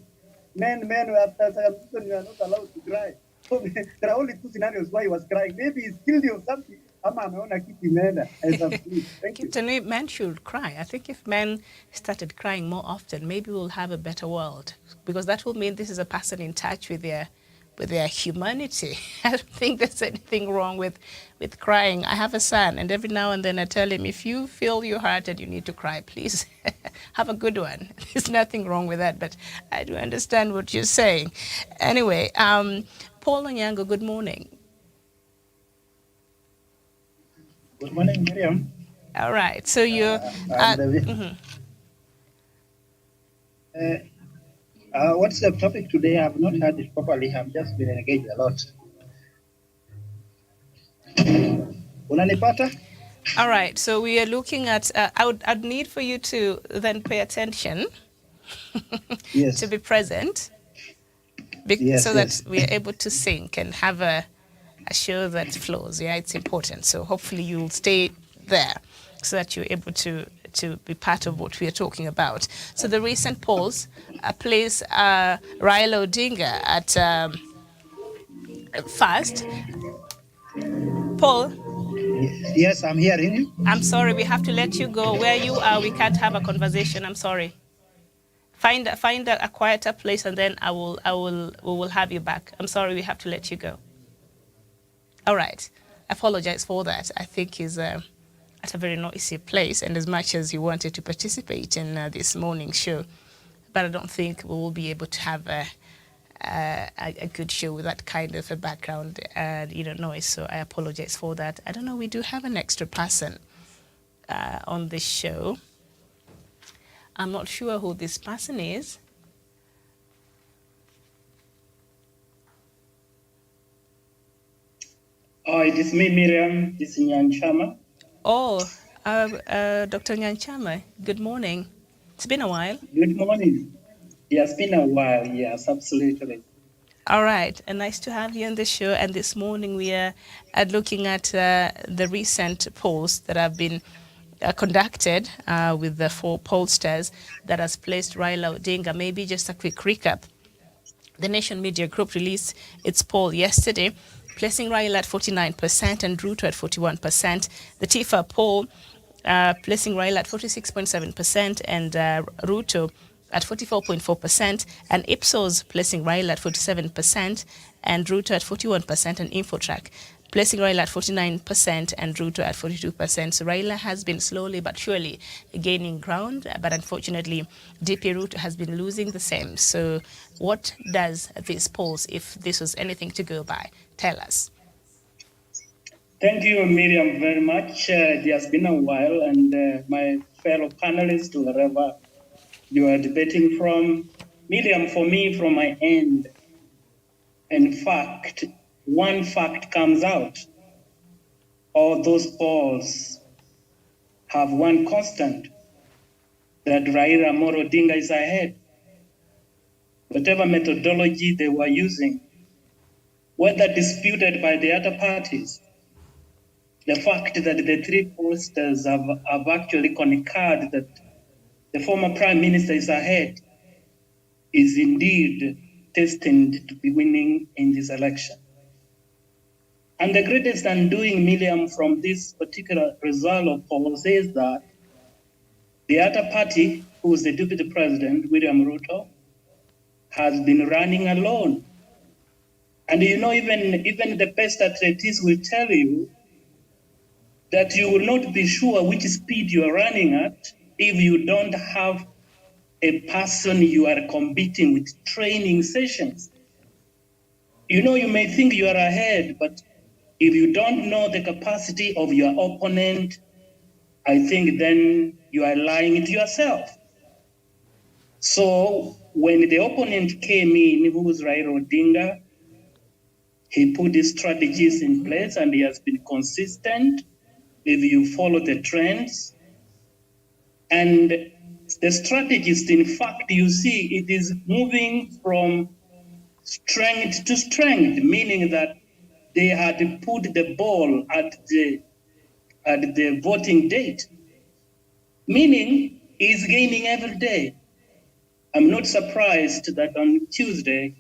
Men, after some reason, you are not allowed to cry. So there are only two scenarios why he was crying. Maybe he's killed you or something. Thank you. Men should cry. I think if men started crying more often, maybe we'll have a better world, because that will mean this is a person in touch with their humanity. I don't think there's anything wrong with crying. I have a son, and every now and then I tell him, if you feel your heart and you need to cry, please have a good one. There's nothing wrong with that, but I do understand what you're saying. Anyway, Paul Onyango, good morning. Good morning, Miriam. All right. So you're... what's the topic today? I have not heard it properly. I've just been engaged a lot. Unanipata? All right. So we are looking at... I'd need for you to then pay attention. Yes. To be present. So that we are able to sync and have a show that flows. Yeah, it's important. So hopefully you'll stay there so that you're able to be part of what we are talking about. So the recent polls place Raila Odinga at first. Paul? Yes, I'm hearing you. I'm sorry, we have to let you go. Where you are, we can't have a conversation. I'm sorry. Find a quieter place, and then we will have you back. I'm sorry, we have to let you go. All right. I apologize for that. I think he's at a very noisy place, and as much as you wanted to participate in this morning show, but I don't think we will be able to have a good show with that kind of a background noise. So I apologize for that. I don't know. We do have an extra person on this show. I'm not sure who this person is. Oh, it is me, Miriam. This is Nyanchama. Oh, Dr. Nyanchama, good morning. It's been a while. Good morning. It has been a while, yes, absolutely. All right, and nice to have you on the show. And this morning we are looking at the recent polls that have been conducted with the 4 pollsters that has placed Raila Odinga. Maybe just a quick recap. The Nation Media Group released its poll yesterday, placing Raila at 49% and Ruto at 41%. The TIFA poll placing Raila at 46.7% and Ruto at 44.4%, and Ipsos placing Raila at 47% and Ruto at 41%, and Infotrack placing Raila at 49% and Ruto at 42%. So Raila has been slowly but surely gaining ground, but unfortunately, DP Ruto has been losing the same. So what does this polls, if this was anything to go by, tell us? Thank you, Miriam, very much. It has been a while, and my fellow panelists, wherever you are debating from. Miriam, for me, from my end, in fact, one fact comes out. All those polls have one constant, that Raila Amolo Odinga is ahead. Whatever methodology they were using, whether disputed by the other parties, the fact that the three pollsters have actually concurred that the former prime minister is ahead is indeed destined to be winning in this election. And the greatest undoing, Miriam, from this particular result of polls is that the other party, who is the deputy president, William Ruto, has been running alone. And you know, even the best athletes will tell you that you will not be sure which speed you are running at if you don't have a person you are competing with training sessions. You know, you may think you are ahead, but if you don't know the capacity of your opponent, I think then you are lying to yourself. So when the opponent came in, who was Raila Odinga, he put his strategies in place and he has been consistent. If you follow the trends, and the strategist, in fact, you see it is moving from strength to strength, meaning that they had put the ball at the voting date, meaning he's gaining every day. I'm not surprised that on Tuesday,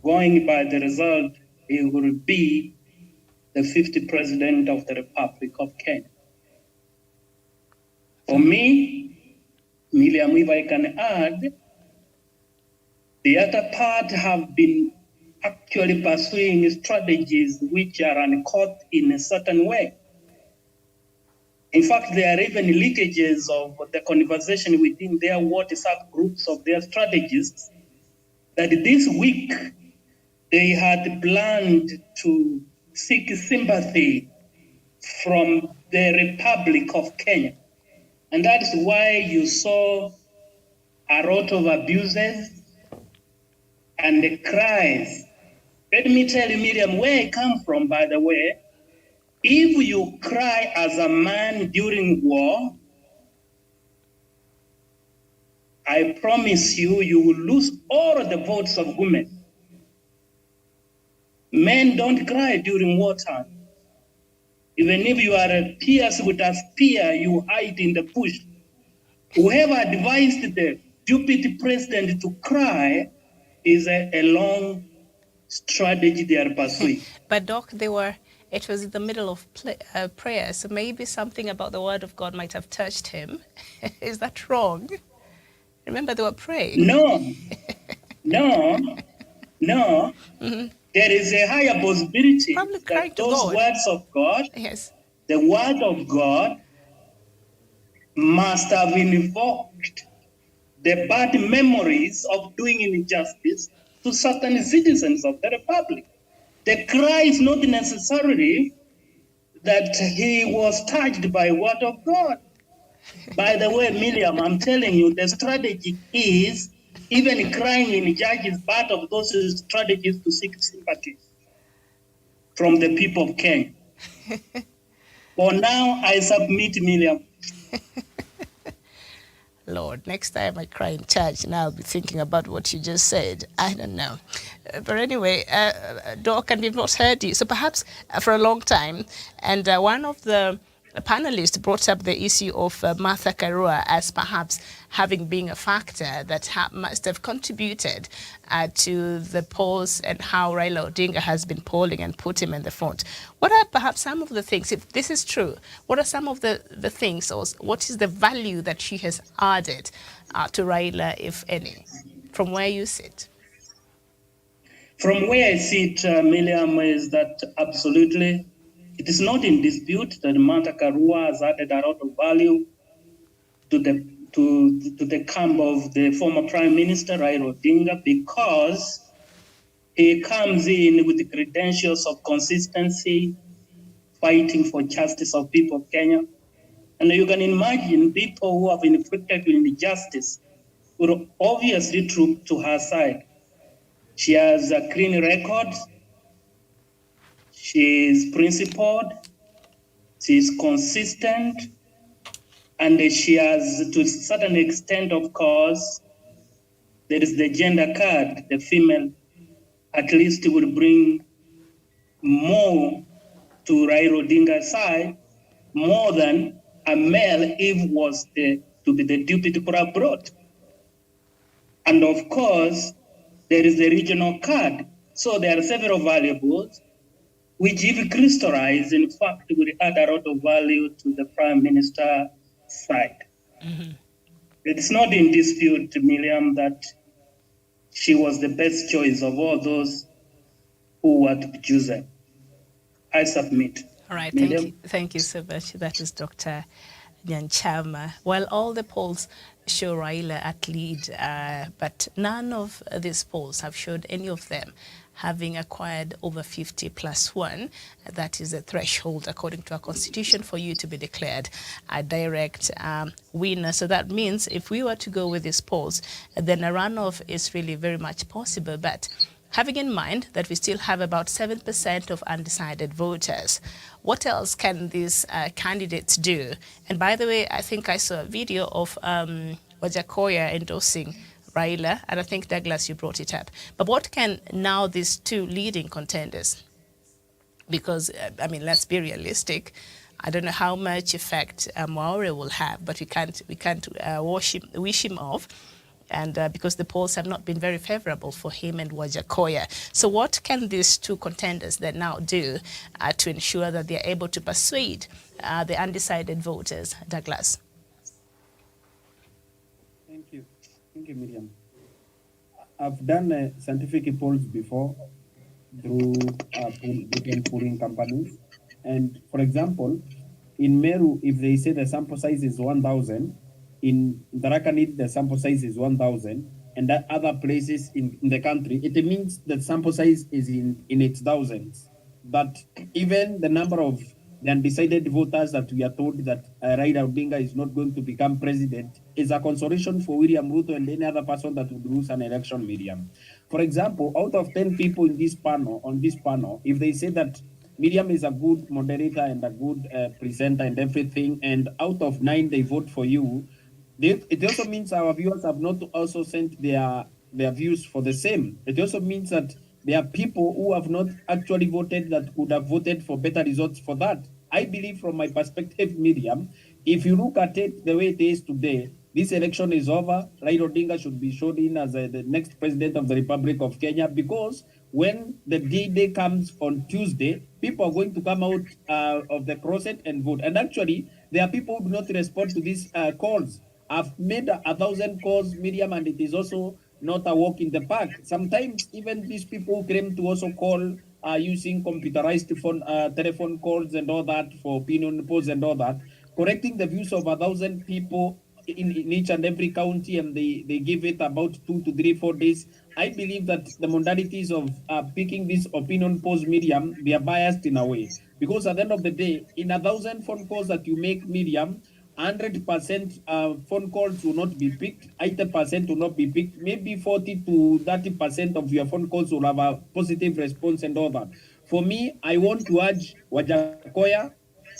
going by the result, he will be the 50th president of the Republic of Kenya. For me, Miriam, if I can add, the other part have been actually pursuing strategies which are uncaught in a certain way. In fact, there are even leakages of the conversation within their WhatsApp groups of their strategists that this week they had planned to seek sympathy from the Republic of Kenya. And that's why you saw a lot of abuses and the cries. Let me tell you, Miriam, where I come from, by the way, if you cry as a man during war, I promise you, you will lose all the votes of women. Men don't cry during wartime. Even if you are pierced with a spear, you hide in the bush. Whoever advised the deputy president to cry is a long strategy they are pursuing. But Doc, it was in the middle of prayer, so maybe something about the word of God might have touched him. Is that wrong? Remember, they were praying. No. Mm-hmm. There is a higher possibility that those words of God, yes, the word of God, must have invoked the bad memories of doing injustice to certain citizens of the Republic. The cry is not necessarily that he was touched by word of God. By the way, Miriam, I'm telling you, the strategy is even crying in church is part of those strategies to seek sympathy from the people of Kenya. For now, I submit, Miriam. Lord, next time I cry in church, now I'll be thinking about what you just said. I don't know. But anyway, Doc, and we've not heard you. So perhaps for a long time, and one of the panelist brought up the issue of Martha Karua as perhaps having been a factor that must have contributed to the polls and how Raila Odinga has been polling and put him in the front. What are perhaps some of the things, if this is true, what are some of the things, or what is the value that she has added to Raila, if any, from where you sit? From where I sit, Miriam, is that absolutely it is not in dispute that Martha Karua has added a lot of value to the camp of the former Prime Minister Raila Odinga, because he comes in with the credentials of consistency, fighting for justice of people of Kenya. And you can imagine people who have inflicted injustice would obviously troop to her side. She has a clean record. She is principled. She is consistent. And she has, to a certain extent, of course, there is the gender card. The female, at least, would bring more to Raila Odinga's side, more than a male if was to be the deputy for Abrupt. And of course, there is the regional card. So there are several variables which, if crystallized, in fact, will add a lot of value to the Prime Minister's side. Mm-hmm. It's not in dispute, Miriam, that she was the best choice of all those who were to be chosen. I submit. All right, Miriam. thank you so much. That is Dr. Nyanchama. While all the polls show Raila at lead, but none of these polls have showed any of them having acquired over 50 plus 1. That is a threshold, according to our constitution, for you to be declared a direct winner. So that means if we were to go with these polls, then a runoff is really very much possible. But having in mind that we still have about 7% of undecided voters, what else can these candidates do? And by the way, I think I saw a video of Gachagua endorsing Raila, and I think, Douglas, you brought it up. But what can now these two leading contenders, because, I mean, let's be realistic, I don't know how much effect Maure will have, but we can't wish him off. And because the polls have not been very favorable for him and Gachagua. So what can these two contenders then now do to ensure that they're able to persuade the undecided voters? Douglas. Thank you, Miriam. I've done scientific polls before through different polling companies. And for example, in Meru, if they say the sample size is 1,000, in Dharakanid, the sample size is 1,000, and that other places in the country, it means that sample size is in its thousands. But even the number of the undecided voters that we are told that Raila Odinga is not going to become president is a consolation for William Ruto and any other person that would lose an election, Miriam. For example, out of 10 people in this panel, if they say that Miriam is a good moderator and a good presenter and everything, and out of 9 they vote for you, it also means our viewers have not also sent their views for the same. It also means that there are people who have not actually voted that could have voted for better results for that. I believe from my perspective, Miriam, if you look at it the way it is today, this election is over. Raila Odinga should be shown in as the next president of the Republic of Kenya, because when the D-Day comes on Tuesday, people are going to come out of the closet and vote. And actually, there are people who do not respond to these calls. I've made 1,000 calls, Miriam, and it is also not a walk in the park. Sometimes even these people claim to also call using computerized telephone calls and all that for opinion polls and all that, correcting the views of 1,000 people in each and every county, and they give it about 2 to 3, 4 days. I believe that the modalities of picking these opinion polls, Miriam, they are biased in a way. Because at the end of the day, in 1,000 phone calls that you make, Miriam, 100% phone calls will not be picked, 80% will not be picked, maybe 40 to 30% of your phone calls will have a positive response and all that. For me, I want to urge Gachagua,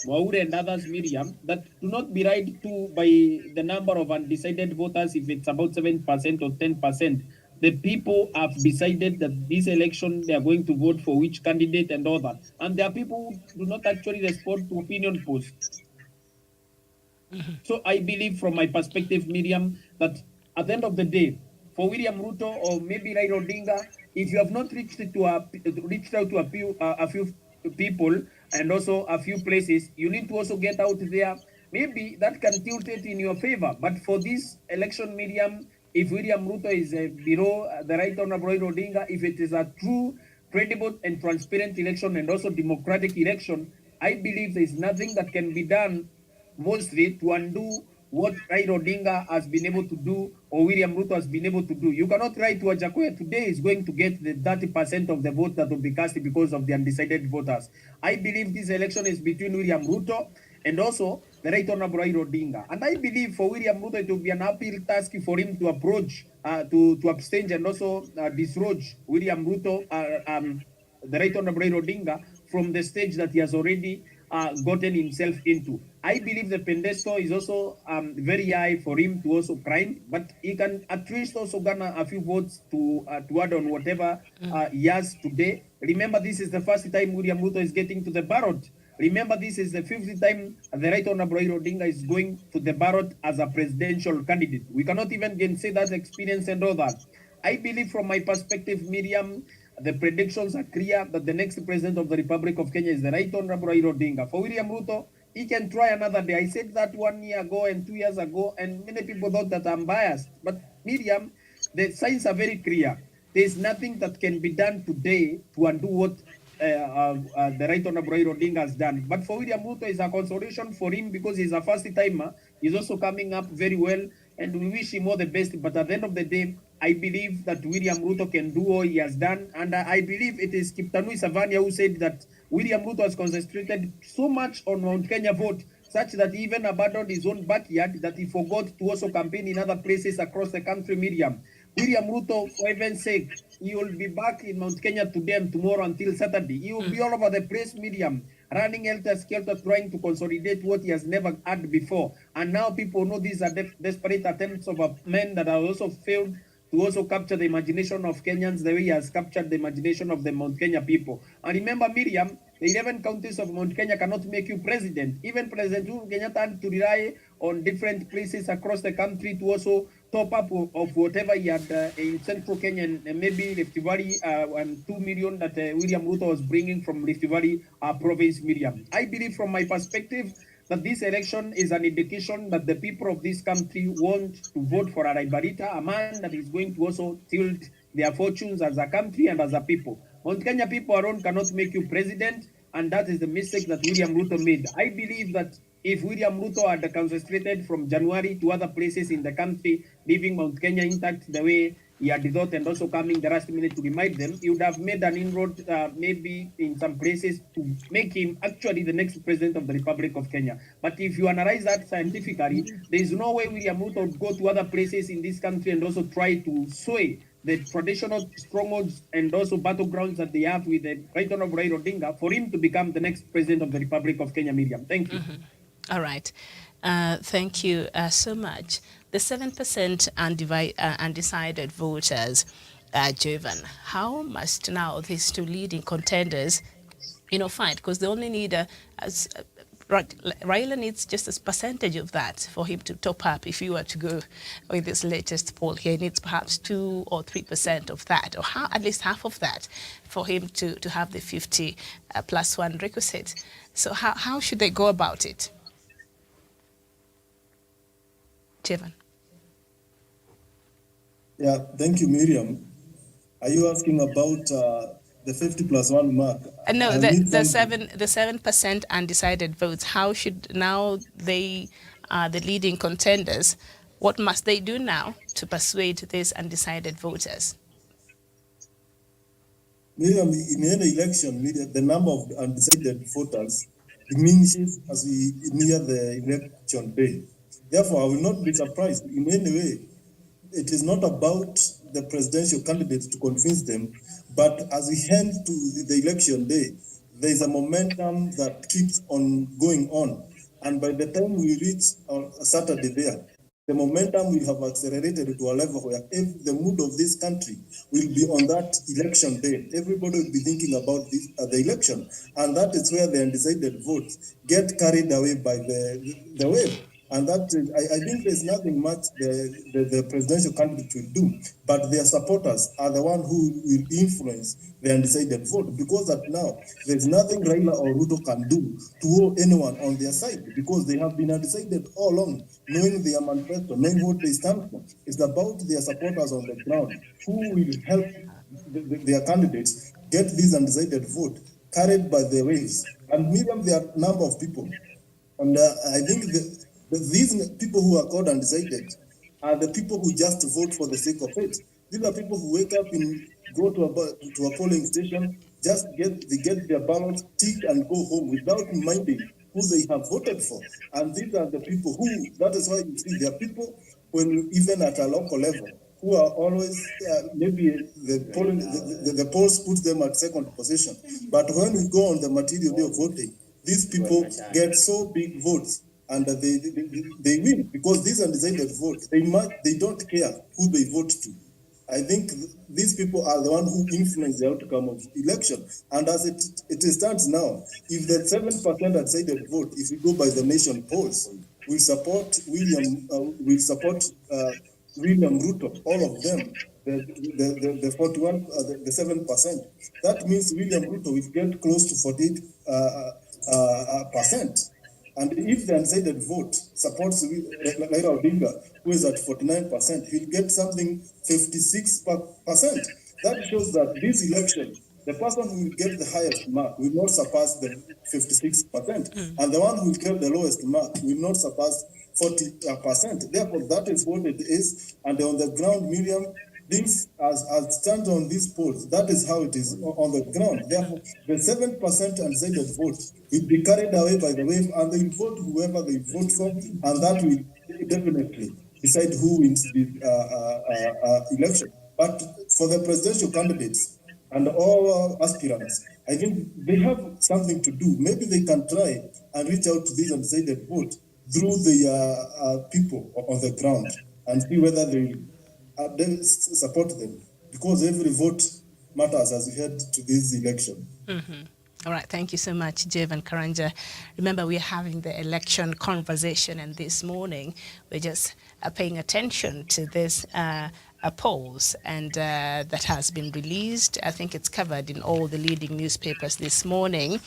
Waure and others, Miriam, that do not be lied to by the number of undecided voters if it's about 7% or 10%. The people have decided that this election they are going to vote for which candidate and all that. And there are people who do not actually respond to opinion polls. So I believe from my perspective, Miriam, that at the end of the day, for William Ruto or maybe Raila Odinga, if you have not reached out to a few people and also a few places, you need to also get out there. Maybe that can tilt it in your favor. But for this election, Miriam, if William Ruto is below the right honorable Raila Odinga, if it is a true, credible and transparent election and also democratic election, I believe there is nothing that can be done mostly to undo what Raila Odinga has been able to do or William Ruto has been able to do. You cannot write to Gachagua today is going to get the 30% of the vote that will be cast because of the undecided voters. I believe this election is between William Ruto and also the right honorable Raila Odinga. And I believe for William Ruto it will be an uphill task for him to approach, to abstain and also dislodge William Ruto, the right honorable Raila Odinga from the stage that he has already gotten himself into. I believe the pedestal is also very high for him to also climb, but he can at least also garner a few votes to add on whatever he has today. Remember, this is the first time William Ruto is getting to the ballot. Remember, this is the 5th time the right honorable Raila Odinga is going to the ballot as a presidential candidate. We cannot even gainsay that experience and all that. I believe from my perspective, Miriam, the predictions are clear that the next president of the Republic of Kenya is the right honorable Raila Odinga. For William Ruto, he can try another day. I said that 1 year ago and 2 years ago, and many people thought that I'm biased. But Miriam, the signs are very clear. There's nothing that can be done today to undo what the right honorable Raila Odinga has done. But for William Ruto, it's a consolation for him because he's a first timer. He's also coming up very well, and we wish him all the best. But at the end of the day, I believe that William Ruto can do all he has done. And I believe it is Kiptanui Savania who said that William Ruto has concentrated so much on Mount Kenya vote, such that he even abandoned his own backyard, that he forgot to also campaign in other places across the country, Miriam. William Ruto, for heaven's sake, he will be back in Mount Kenya today and tomorrow until Saturday. He will be all over the place, Miriam, running helter-skelter, trying to consolidate what he has never had before. And now people know these are desperate attempts of men that have also failed to also capture the imagination of Kenyans the way he has captured the imagination of the Mount Kenya people. And remember, Miriam, the 11 counties of Mount Kenya cannot make you president. Even President Uhuru Kenyatta had to rely on different places across the country to also top up of whatever he had in central Kenya and maybe Rift Valley and 2 million that William Ruto was bringing from Rift Valley province, Miriam. I believe from my perspective that this election is an indication that the people of this country want to vote for a Raibarita, a man that is going to also tilt their fortunes as a country and as a people. Mount Kenya people alone cannot make you president, and that is the mistake that William Ruto made. I believe that if William Ruto had concentrated from January to other places in the country, leaving Mount Kenya intact the way he had thought and also coming the last minute to remind them, he would have made an inroad maybe in some places to make him actually the next president of the Republic of Kenya. But if you analyze that scientifically, there is no way William Ruto would go to other places in this country and also try to sway the traditional strongholds and also battlegrounds that they have with the right honorable Raila Odinga for him to become the next president of the Republic of Kenya, Miriam. Thank you. All right. Thank you so much. The 7% undecided voters, Jovan, how must now these two leading contenders, fight? Because they only need Raila needs just a percentage of that for him to top up. If you were to go with this latest poll here, he needs perhaps 2 or 3% of that, or at least half of that, for him to have the 50 plus 1 requisite. So how should they go about it? Jevan. Yeah, thank you, Miriam. Are you asking about the 50 plus 1 mark? No, the 7% undecided votes. How should now they are the leading contenders? What must they do now to persuade these undecided voters? Miriam, in any election, the number of undecided voters diminishes as we near the election day. Therefore, I will not be surprised in any way. It is not about the presidential candidates to convince them, but as we head to the election day, there is a momentum that keeps on going on. And by the time we reach Saturday there, the momentum will have accelerated to a level where if the mood of this country will be on that election day. Everybody will be thinking about this the election. And that is where the undecided votes get carried away by the wave. And that I think there's nothing much the presidential candidate will do, but their supporters are the one who will influence the undecided vote, because that now there's nothing Raila or Ruto can do to hold anyone on their side, because they have been undecided all along, knowing their manifesto, knowing what they stand for. It's about their supporters on the ground who will help their candidates get this undecided vote carried by the waves. And Miriam, there are a number of people. And I think these people who are called undecided are the people who just vote for the sake of it. These are people who wake up and go to a polling station, just get their ballots, tick and go home without minding who they have voted for. And these are the people who, that is why you see there are people when even at a local level who are always maybe the polls put them at second position. But when we go on the material day of voting, these people get so big votes and they win, because these undecided votes, they don't care who they vote to. I think these people are the one who influence the outcome of election. And as it stands now, if the 7% undecided vote, if we go by the nation polls, will support William Ruto, all of them, the 41, the 7%. That means William Ruto will get close to 48%. And if the undecided vote supports Raila Odinga, who is at 49%, he'll get something 56%. That shows that this election, the person who will get the highest mark will not surpass the 56%, and the one who will get the lowest mark will not surpass 40%. Therefore, that is what it is. And on the ground, Miriam, things as stand on these polls, that is how it is on the ground. Therefore, the 7% undecided vote will be carried away by the wave, and they will vote whoever they vote for, and that will definitely decide who wins the election. But for the presidential candidates and all aspirants, I think they have something to do. Maybe they can try and reach out to these undecided vote through the people on the ground and see whether they support them, because every vote matters as we head to this election. All right, thank you so much, Jevan Karanja. Remember, we're having the election conversation, and this morning we're just paying attention to this polls and that has been released. I think it's covered in all the leading newspapers this morning.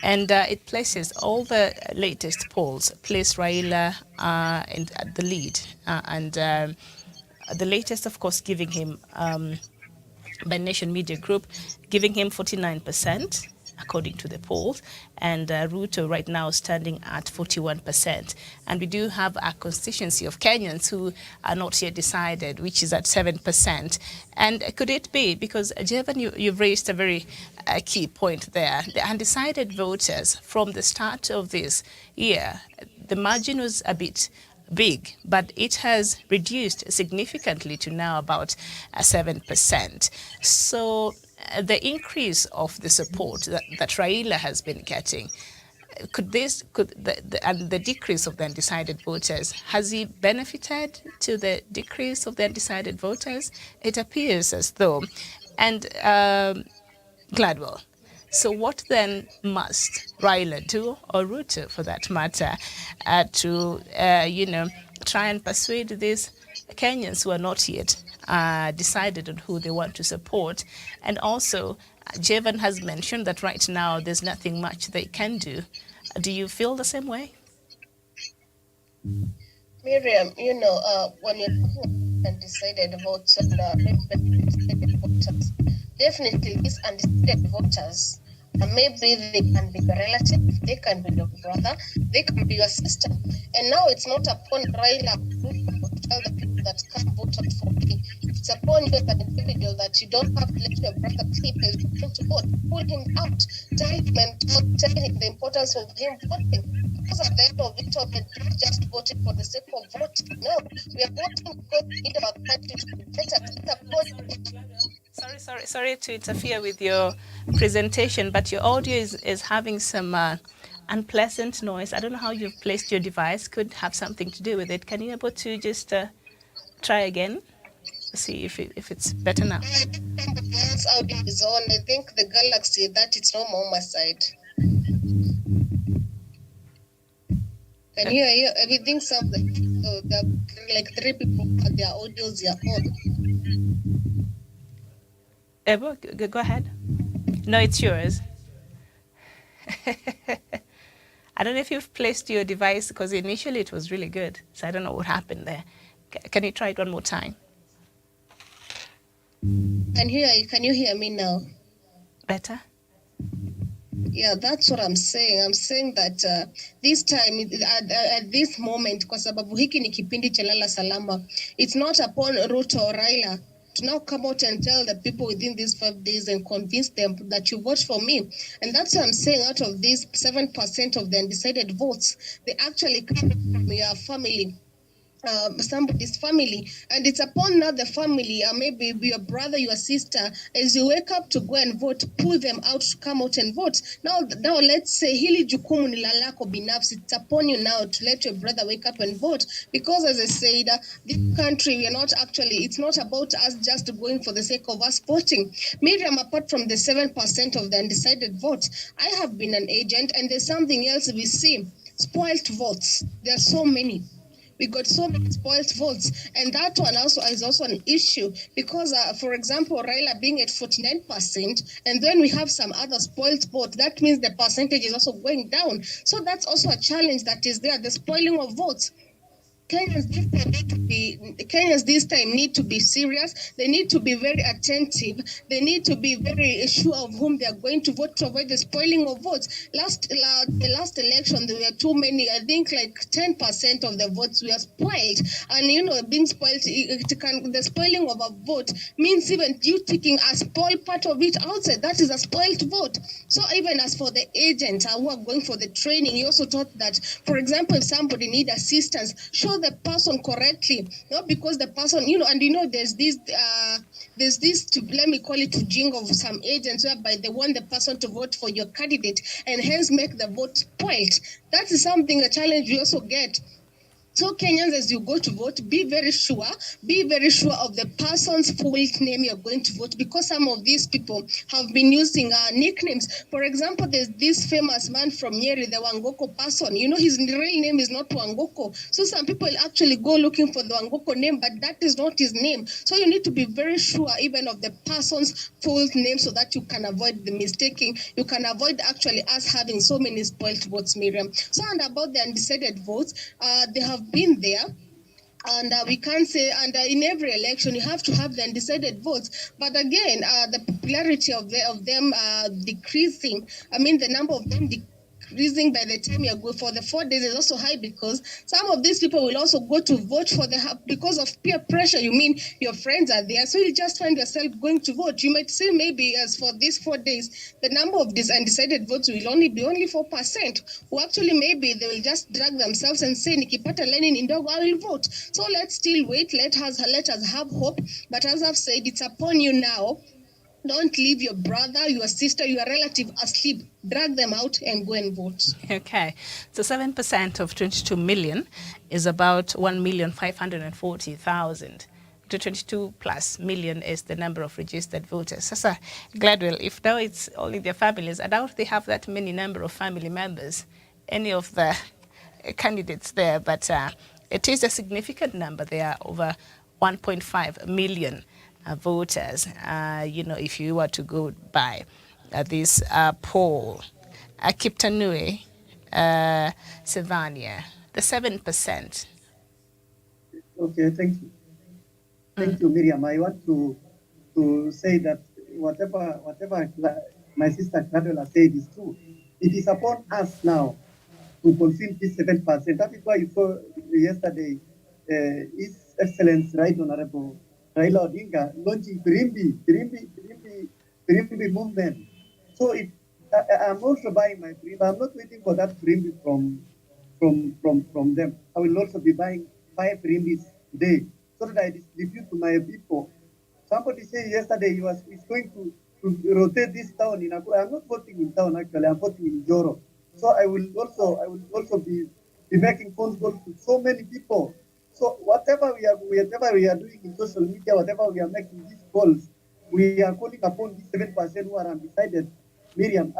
And it places all the latest polls, place Raila at the lead. The latest, of course, giving him, by Nation Media Group, giving him 49%, according to the polls, and Ruto right now standing at 41%. And we do have a constituency of Kenyans who are not yet decided, which is at 7%. And could it be, because Jevan, you've raised a very key point there, the undecided voters from the start of this year, the margin was a bit big, but it has reduced significantly to now about 7%. So the increase of the support that Raila has been getting, and the decrease of the undecided voters, has he benefited to the decrease of the undecided voters? It appears as though. And Gladwell, so what then must Raila do, or Ruto for that matter, to try and persuade these Kenyans who are not yet decided on who they want to support? And also, Jevan has mentioned that right now there's nothing much they can do. Do you feel the same way? Miriam, when you're talking about undecided votes and undecided voters, definitely these undecided voters, maybe they can be your relative, they can be your brother, they can be your sister. And now it's not upon Raila to tell the people that can't vote out for me. It's upon you as an individual that you don't have to let your brother sleep as you're going to vote. Pull him out, tell him the importance of him voting. Because at the end of it all, we're not just voting for the sake of voting. No, we are voting because we need our country to be better. Sorry to interfere with your presentation, but your audio is having some unpleasant noise. I don't know how you've placed your device. Could have something to do with it. Can you able to just try again? See if it's better now. Once audio is on, I think the Galaxy, that it's no more my side. And here, everything some the like 3 people had their audios are on. Ebo, go ahead. No, it's yours. I don't know if you've placed your device because initially it was really good. So I don't know what happened there. Can you try it one more time? Can you hear me now? Better? Yeah, that's what I'm saying. I'm saying that this time, at this moment, kwa sababu hiki ni kipindi cha lala salama, it's not upon Ruto or Raila to now come out and tell the people within these 5 days and convince them that you vote for me. And that's what I'm saying. Out of these 7% of the undecided votes, they actually come from your family, somebody's family, and it's upon now the family, maybe your brother, your sister, as you wake up to go and vote, pull them out to come out and vote. Now let's say hili jukumu ni la lako binafsi. It's upon you now to let your brother wake up and vote, because as I said, this country, we are not actually, it's not about us just going for the sake of us voting. Miriam, apart from the 7% of the undecided vote, I have been an agent, and there's something else we see: spoiled votes. There are so many. We got so many spoiled votes, and that one also is also an issue because, for example, Raila being at 49%, and then we have some other spoiled votes. That means the percentage is also going down. So that's also a challenge that is there: the spoiling of votes. Kenyans this time need to be serious. They need to be very attentive. They need to be very sure of whom they are going to vote to avoid the spoiling of votes. The last election, there were too many. I think like 10% of the votes were spoiled. And being spoiled, the spoiling of a vote means even you taking a spoiled part of it outside. That is a spoiled vote. So even as for the agents who are going for the training, you also taught that, for example, if somebody need assistance, show the person correctly, not because the person, there's this let me call it ujinga of some agents whereby they want the person to vote for your candidate and hence make the vote spoiled. That is something, a challenge we also get. So Kenyans, as you go to vote, be very sure of the person's full name you're going to vote, because some of these people have been using nicknames. For example, there's this famous man from Nyeri, the Wangoko person. His real name is not Wangoko. So some people actually go looking for the Wangoko name, but that is not his name. So you need to be very sure even of the person's full name so that you can avoid the mistaking. You can avoid actually us having so many spoiled votes, Miriam. So, and about the undecided votes, they have been there. And we can't say, and in every election you have to have the undecided votes. But again, the popularity of them decreasing. I mean, the number of them decreasing by the time you go for the 4 days is also high, because some of these people will also go to vote because of peer pressure. You mean your friends are there, so you just find yourself going to vote. You might say maybe as for these 4 days, the number of these undecided votes will only be 4%. Who actually maybe they will just drag themselves and say nikipata Lenin indogo I will vote. So let's still wait. Let us have hope. But as I've said, it's upon you now. Don't leave your brother, your sister, your relative asleep. Drag them out and go and vote. Okay. So 7% of 22 million is about 1,540,000. To 22 plus million is the number of registered voters. Sasa, Gladwell, if now it's only their families, I doubt they have that many number of family members, any of the candidates there, but it is a significant number. There are over 1.5 million voters, if you were to go by this poll. Kiptanui, Sylvania, the 7%. Okay, thank you. Thank you, Miriam. I want to say that whatever my sister Cladwell said is true. It is upon us now to fulfill this 7%. That is why you saw yesterday His Excellency Right Honorable Raila Odinga launching Firimbi movement. So I'm also buying my Firimbi. I'm not waiting for that Firimbi from them. I will also be buying 5 Firimbis today so that I distribute to my people. Somebody said yesterday he's going to rotate this town in Akura. I'm not voting in town actually. I'm voting in Joro. So I will also be making phone calls to so many people. So whatever we are doing in social media, whatever we are making these calls, we are calling upon these 7% who are undecided. Miriam,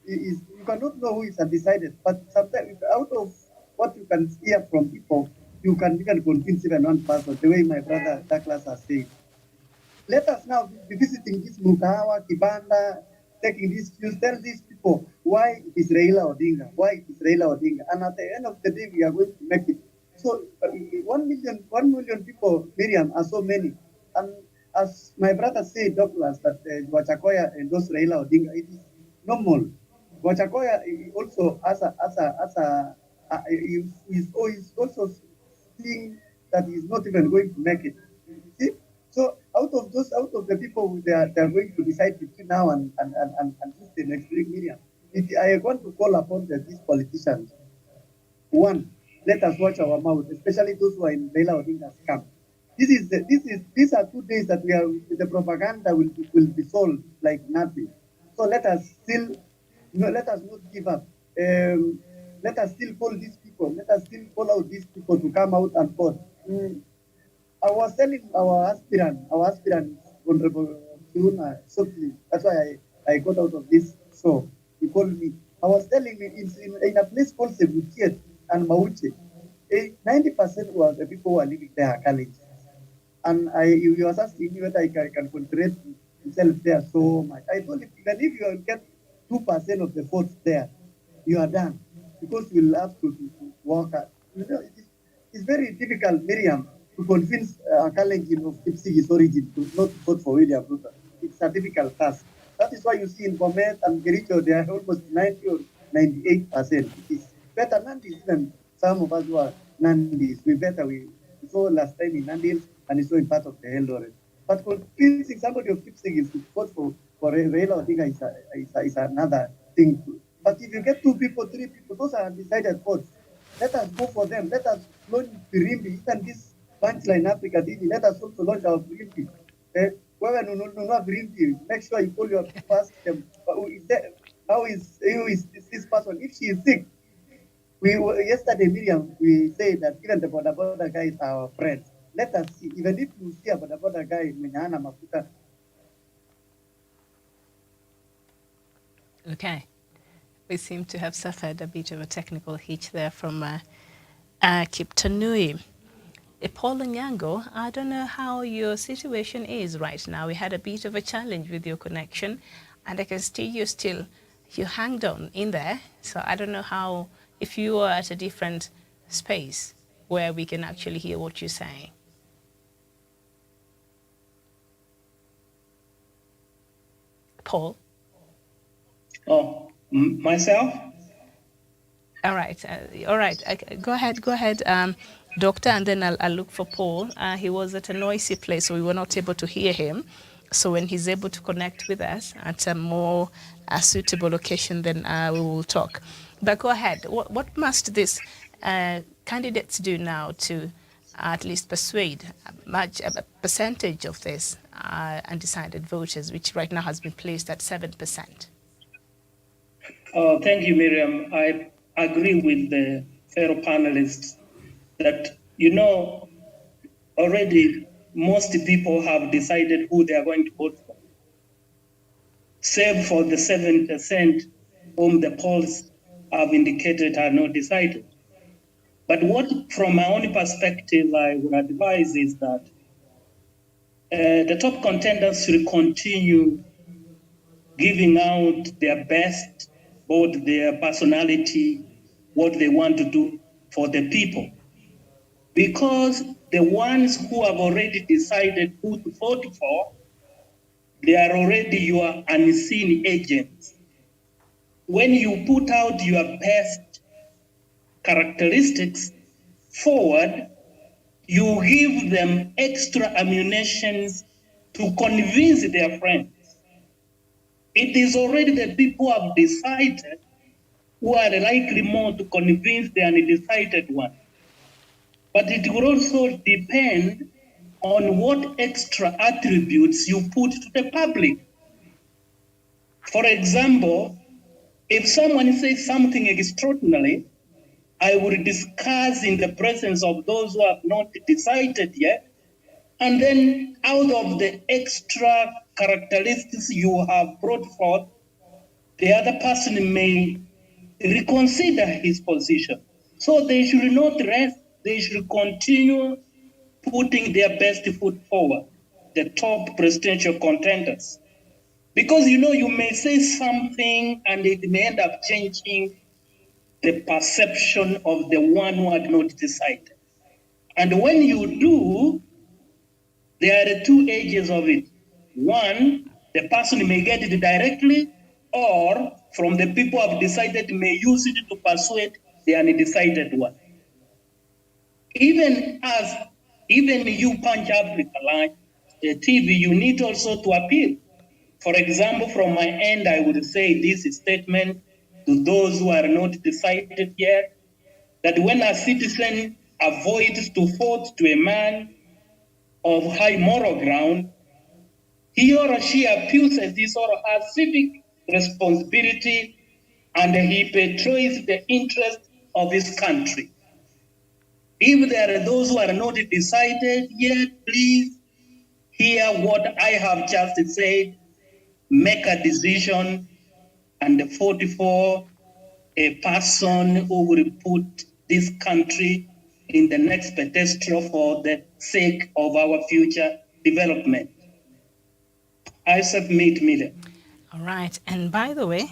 you cannot know who is undecided. But sometimes, out of what you can hear from people, you can even convince even one person. The way my brother Douglas has said, let us now be visiting this Mukawa, Kibanda, taking these views, tell these people why it is Raila Odinga, why it is Raila Odinga. And at the end of the day, we are going to make it. So 1 million people, Miriam, are so many. And as my brother said, Douglas, that Gachagua endorsed Raila Odinga, it is normal. Gachagua also, is also seeing that he's not even going to make it. See? So out of the people they are going to decide between now and this the next week, Miriam. I want to call upon these politicians. One, let us watch our mouth, especially those who are in Raila Odinga's camp. These are 2 days that we are the propaganda will be solved like nothing. So let us still let us not give up. Let us still call these people. Let us still call out these people to come out and vote. I was telling our aspirant, Honorable Kiuna, shortly. That's why I got out of this show. He called me. I was telling him in a place called Sebutiet and Mauche, 90% was the people who are living there are Kalenjin. And he was asking me whether I can concentrate himself there so much. I told him, even if you get 2% of the votes there, you are done. Because you will have to work at. You know, it's very difficult, Miriam, to convince a Kalenjin of Kipsigi's origin to not vote for William Ruto. It's a difficult task. That is why you see in Bomet and Gericho, they are almost 90 or 98%. It is better Nandis than some of us who are Nandis. We saw last time in Nandis and it's in part of the Eldoret. But convincing somebody of Kipsigis to vote for Raila Odinga is another thing. But if you get 2 people, 3 people, those are undecided votes. Let us go for them. Let us launch Pirimbi. Even this punchline Africa TV, let us also launch our Pirimbi. Whoever no Pirimbi, make sure you call your first. How is this person? If she is sick, yesterday, Miriam, we said that even the border guys are our friends. Let us see. Even if you see a border guy, Minyana Mafuta. Okay. We seem to have suffered a bit of a technical hitch there from Kiptanui. Paul Nyango, I don't know how your situation is right now. We had a bit of a challenge with your connection, and I can see you hanged on in there. So I don't know how, if you are at a different space where we can actually hear what you're saying. Paul? Oh, myself? All right. Go ahead, Doctor, and then I'll look for Paul. He was at a noisy place, so we were not able to hear him. So when he's able to connect with us at a more suitable location, then we will talk. But go ahead. What must these candidates do now to at least persuade a percentage of this undecided voters, which right now has been placed at 7%? Thank you, Miriam. I agree with the fellow panelists that, already most people have decided who they are going to vote for, save for the 7% whom the polls have indicated are not decided. But what, from my own perspective, I would advise is that the top contenders should continue giving out their best, both their personality, what they want to do for the people. Because the ones who have already decided who to vote for, they are already your unseen agents. When you put out your best characteristics forward, you give them extra ammunition to convince their friends. It is already the people who have decided who are likely more to convince the undecided one. But it will also depend on what extra attributes you put to the public. For example, if someone says something extraordinary, I will discuss in the presence of those who have not decided yet, and then out of the extra characteristics you have brought forth, the other person may reconsider his position. So they should not rest, they should continue putting their best foot forward, the top presidential contenders. Because you may say something and it may end up changing the perception of the one who had not decided. And when you do, there are two edges of it. One, the person may get it directly, or from the people who have decided may use it to persuade the undecided one. Even you Punch Africa like TV, you need also to appeal. For example, from my end, I would say this statement to those who are not decided yet, that when a citizen avoids to vote to a man of high moral ground, he or she abuses his or her civic responsibility and he betrays the interest of his country. If there are those who are not decided yet, please hear what I have just said, make a decision, and vote for a person who will put this country in the next pedestal for the sake of our future development. I submit, Miriam. All right. And by the way,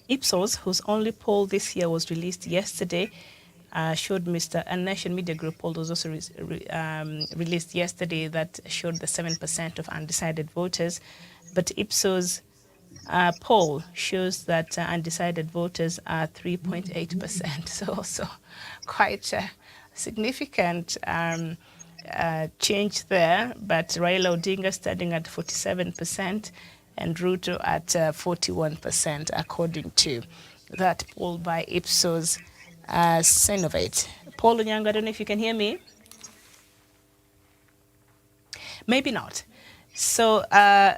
Ipsos, whose only poll this year was released yesterday, showed a Nation Media Group poll was also released yesterday that showed the 7% of undecided voters. But Ipsos poll shows that undecided voters are 3.8%. So also quite a significant change there. But Raila Odinga standing at 47% and Ruto at 41%, according to that poll by Ipsos Synovate. Paul Onyanga, I don't know if you can hear me. Maybe not. So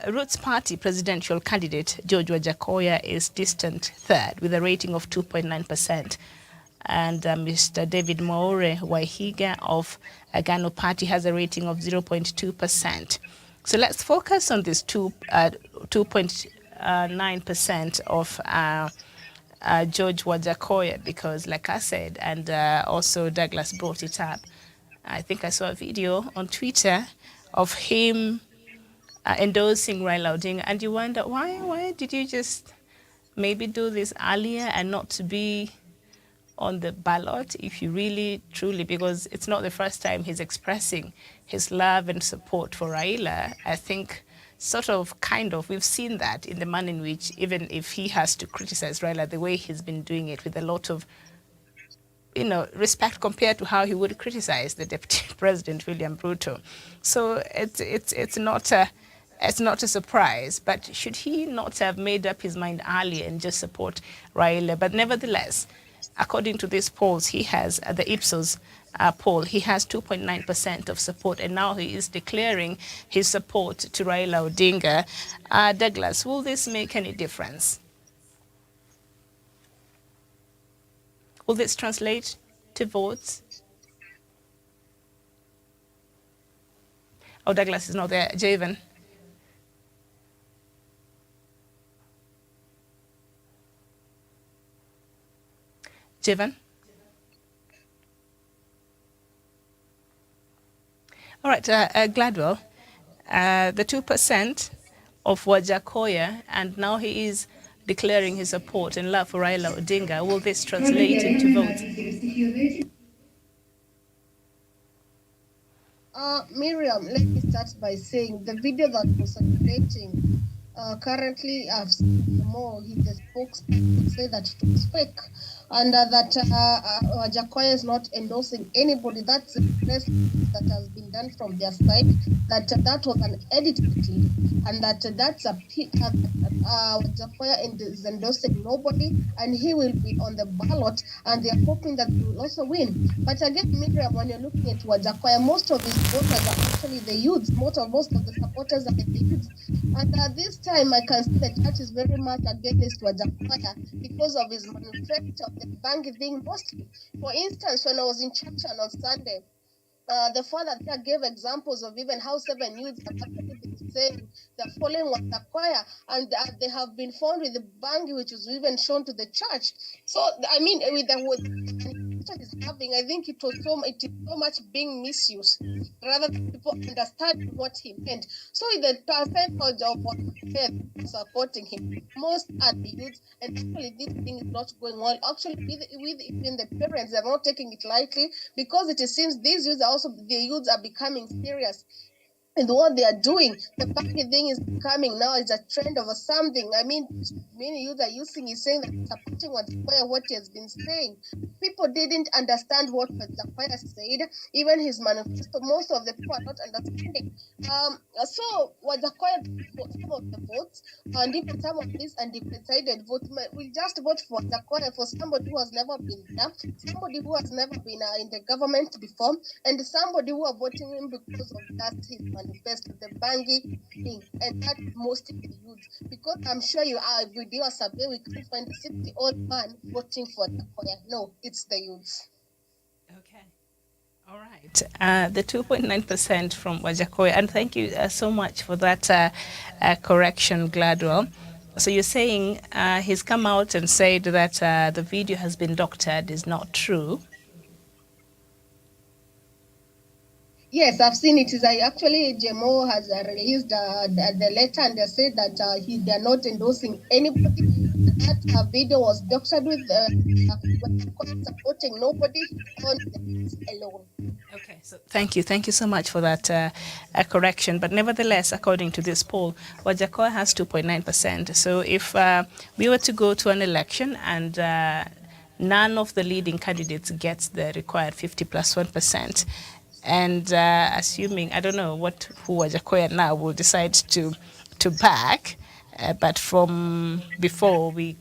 Roots Party presidential candidate George Wajackoya is distant third with a rating of 2.9%. And Mr. David Maore Waihiga of Agano Party has a rating of 0.2%. So let's focus on this 2.9% of George Wajackoya, because like I said, and also Douglas brought it up, I think I saw a video on Twitter of him endorsing Raila Odinga, and you wonder, why did you just maybe do this earlier and not to be on the ballot if you really, truly, because it's not the first time he's expressing his love and support for Raila. I think we've seen that in the manner in which, even if he has to criticize Raila, the way he's been doing it with a lot of, respect compared to how he would criticize the Deputy President, William Ruto. So it's not a surprise, but should he not have made up his mind earlier and just support Raila? But nevertheless, according to these polls, he has, the Ipsos poll, he has 2.9% of support, and now he is declaring his support to Raila Odinga. Douglas, will this make any difference? Will this translate to votes? Oh, Douglas is not there. Javen? Jivan? All right, Gladwell, the 2% of Wajackoya, and now he is declaring his support and love for Raila Odinga. Will this translate into votes? Miriam, let me start by saying the video that was circulating currently, I've seen more. He the spokesman would say that it was fake, and that Wajackoya is not endorsing anybody. That's the press that has been done from their side. That was an edited clip, and that's Wajackoya is endorsing nobody, and he will be on the ballot, and they are hoping that he will also win. But again, Miriam, when you're looking at Wajackoya, most of his voters are actually the youths. Most of the supporters are the youths, and this time I can see the church is very much against Wajackoya because of his manifesto of the bank thing mostly. For instance, when I was in church on Sunday, the father there gave examples of even how 7 youths have actually been saying they're following what the choir, and they have been found with the bangi, which was even shown to the church. So I mean, with the church is having, I think it is so much being misused rather than people understand what he meant. So the percentage of what supporting him, most are the youth, and actually this thing is not going well. Actually, with even the parents, they're not taking it lightly, because it seems these youths are also, the youths are becoming serious and what they are doing. The funny thing is becoming now is a trend of something. I mean, many youth are using is saying that supporting what he has been saying. People didn't understand what Zakwaya said, even his manifesto. Most of the people are not understanding. So what Zakwaya for some of the votes, and even some of these undecided votes, will just vote for Zakwaya, for somebody who has never been there, somebody who has never been in the government before, and somebody who are voting him because of that his manifesto, the Bangi thing, and that mostly the youth. Because I'm sure you are, if we do a survey, we can't find a 60-old man voting for the choir. No, it's the youth. Okay. All right. The 2.9% from Wajakoya, and thank you so much for that correction, Gladwell. So you're saying he's come out and said that the video has been doctored is not true. Yes, I've seen it. Is actually JMO has released the letter, and they said that they're not endorsing anybody. That video was doctored with supporting nobody on the alone. Okay, so thank you so much for that correction. But nevertheless, according to this poll, Wajakoya has 2.9%. So if we were to go to an election and none of the leading candidates gets the required 50 plus 1%, and assuming, I don't know who Wajakoya now will decide to back, but from before we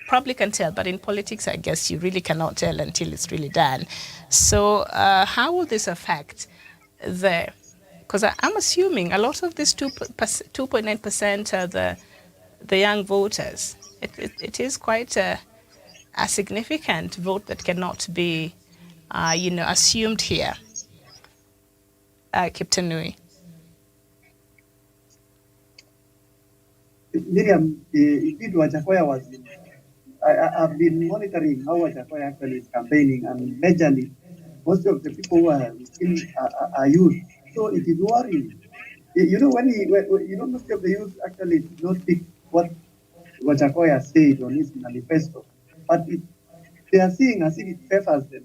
probably can tell, but in politics, I guess you really cannot tell until it's really done. So, how will this affect the? Because I'm assuming a lot of this 2.9% are the young voters. It is quite a significant vote that cannot be, assumed here. Captain Nui. Miriam, indeed, Wajakoya was in. I've been monitoring how Wajakoya actually is campaigning, and majorly, most of the people who are within are youth. So it is worrying. You know, most of the youth actually did not pick what Wajakoya said on his manifesto, but they are seeing as if it favors them.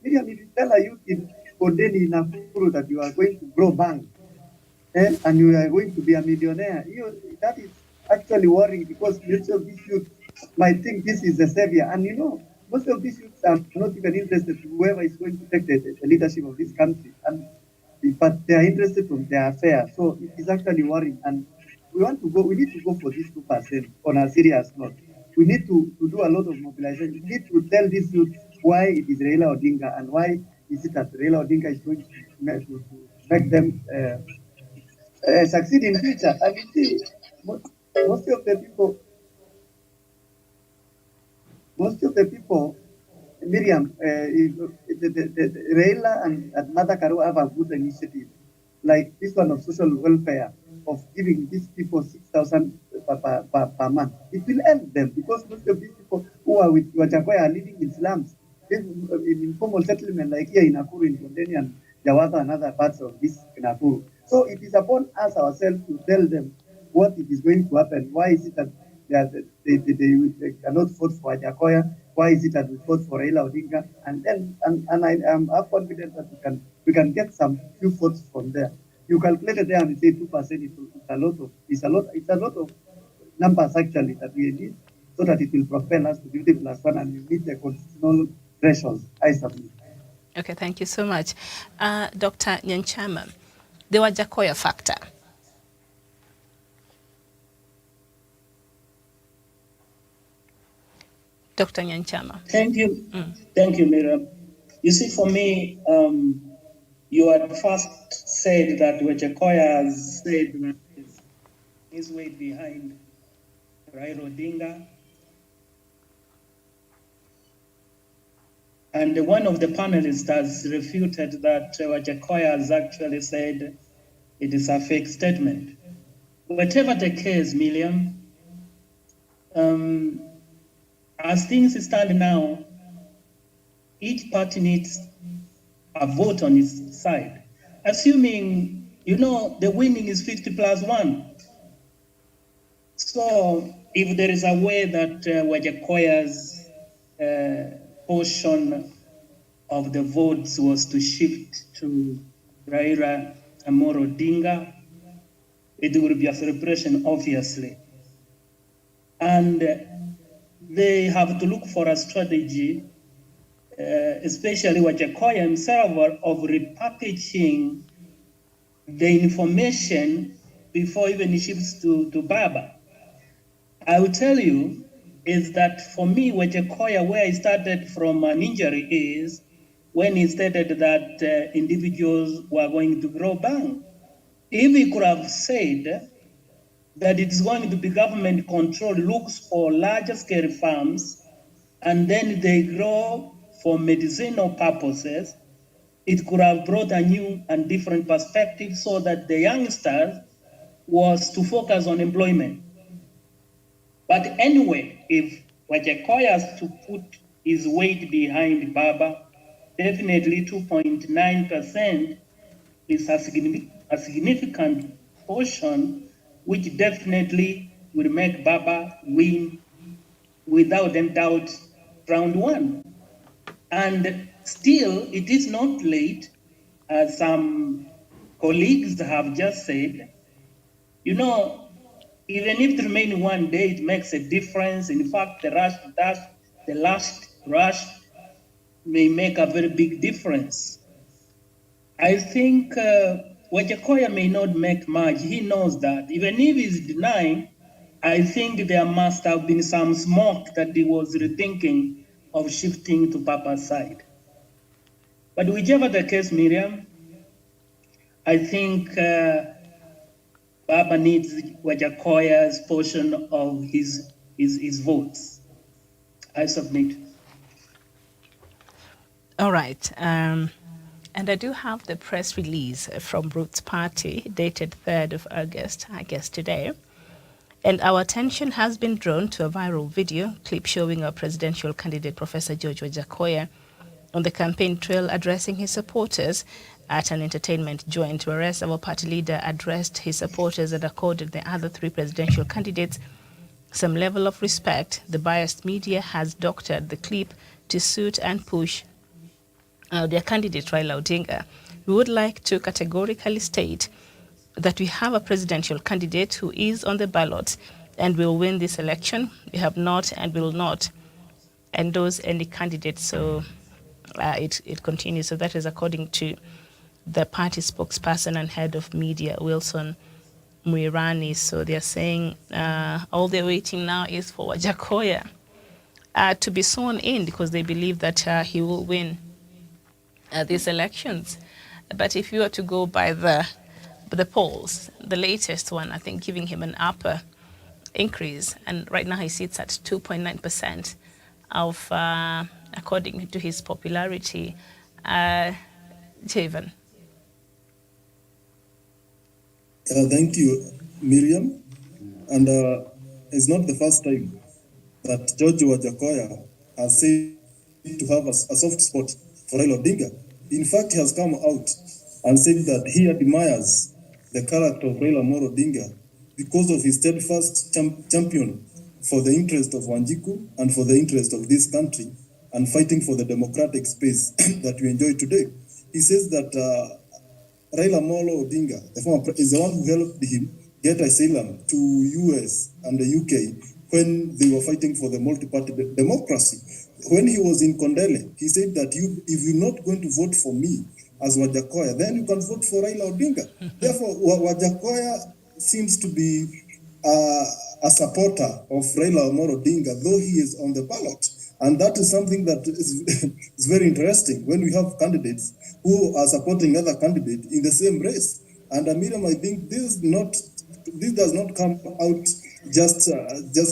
Miriam, if you tell a youth in Kodeni, Nakuru, that you are going to grow bank, and you are going to be a millionaire, that is actually worrying, because most of these youth might think this is the savior. And most of these youths are not even interested in whoever is going to take the leadership of this country. But they are interested from their affair. So it is actually worrying. And we need to go for this 2% on a serious note. We need to do a lot of mobilization. We need to tell these youth why it is Raila Odinga, and why is it that Raila Odinga is going to make them succeed in future. And you see, most of the people, Miriam, Raila and Mother Karua have a good initiative, like this one of social welfare, of giving these people 6,000 per month. It will help them, because most of these people who are with Wajakoya are living in slums, in informal settlement, like here in Nakuru, in Kondeni, and Jawata, and other parts of this Nakuru. So it is upon us ourselves to tell them what it is going to happen. Why is it that they cannot vote for Wajakoya? Why is it that we fought for Raila Odinga? And I am confident that we can get some few votes from there. You calculate it there and say 2%. It's a lot of numbers actually that we need, so that it will propel us to 50+1 and we meet the constitutional thresholds. I submit. Okay, thank you so much. Dr. Nyanchama, the Wajakoya factor. Dr. Nyanchama. Thank you. Thank you, Miriam. You see, for me, you had first said that Wajakoya has said that his weight behind Raila Odinga. And one of the panelists has refuted that Gachagua has actually said it is a fake statement. Whatever the case, Miriam, as things stand now, each party needs a vote on its side. Assuming, the winning is 50+1. So if there is a way that Wajakoya's portion of the votes was to shift to Raila Amolo Odinga, it will be a celebration, obviously. And they have to look for a strategy, especially Wajakoya himself, of repackaging the information before even he shifts to Baba. I will tell you is that for me, Wajakoya, where I started from an injury is when he stated that individuals were going to grow bank. If he could have said that it's going to be government control, looks for larger scale farms, and then they grow for medicinal purposes, it could have brought a new and different perspective so that the youngsters was to focus on employment. But anyway, if Wajakoya has to put his weight behind Baba, definitely 2.9% is a significant portion, which definitely will make Baba win without any doubt round one. And still, it is not late, as some colleagues have just said. Even if it remains one day, it makes a difference. In fact, the last rush may make a very big difference. I think Wajakoya may not make much. He knows that. Even if he's denying, I think there must have been some smoke that he was rethinking of shifting to Papa's side. But whichever the case, Miriam, I think Baba needs Wajakoya's portion of his votes. I submit. All right. And I do have the press release from Abrupt's party dated 3rd of August, I guess today. And our attention has been drawn to a viral video clip showing our presidential candidate, Professor George Wajakoya, on the campaign trail addressing his supporters at an entertainment joint, whereas our party leader addressed his supporters and accorded the other three presidential candidates some level of respect. The biased media has doctored the clip to suit and push their candidate, Raila Odinga. We would like to categorically state that we have a presidential candidate who is on the ballot and will win this election. We have not and will not endorse any candidate. So it continues. So that is according to the party spokesperson and head of media, Wilson Mwirani. So they're saying all they're waiting now is for Wajakoya to be sworn in because they believe that he will win these elections. But if you were to go by the polls, the latest one, I think, giving him an upper increase, and right now he sits at 2.9% of, according to his popularity. Javen. Thank you, Miriam. And it's not the first time that George Wajakoya has said to have a soft spot for Raila Odinga. In fact, he has come out and said that he admires the character of Raila Amolo Odinga because of his steadfast champion for the interest of Wanjiku and for the interest of this country and fighting for the democratic space that we enjoy today. He says that Raila Amolo Odinga, the former is the one who helped him get asylum to US and the UK when they were fighting for the multi-party democracy. When he was in Kondele, he said that if you're not going to vote for me as Wajakoya, then you can vote for Raila Odinga. Therefore, Wajakoya seems to be a supporter of Raila Amolo Odinga, though he is on the ballot. And that is something that is very interesting when we have candidates who are supporting other candidates in the same race. And Miriam, I think this does not come out just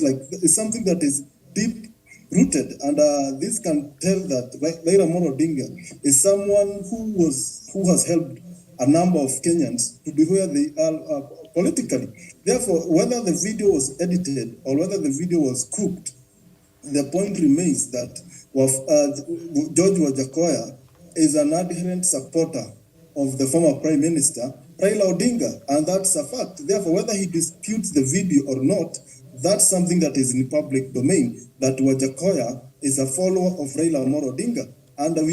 like, it's something that is deep rooted. And this can tell that Raila Amolo Odinga is someone who has helped a number of Kenyans to be where they are politically. Therefore, whether the video was edited or whether the video was cooked, the point remains that George Wajakoya is an adherent supporter of the former Prime Minister, Raila Odinga, and that's a fact. Therefore, whether he disputes the video or not, that's something that is in public domain, that Wajakoya is a follower of Raila Amolo Odinga. And when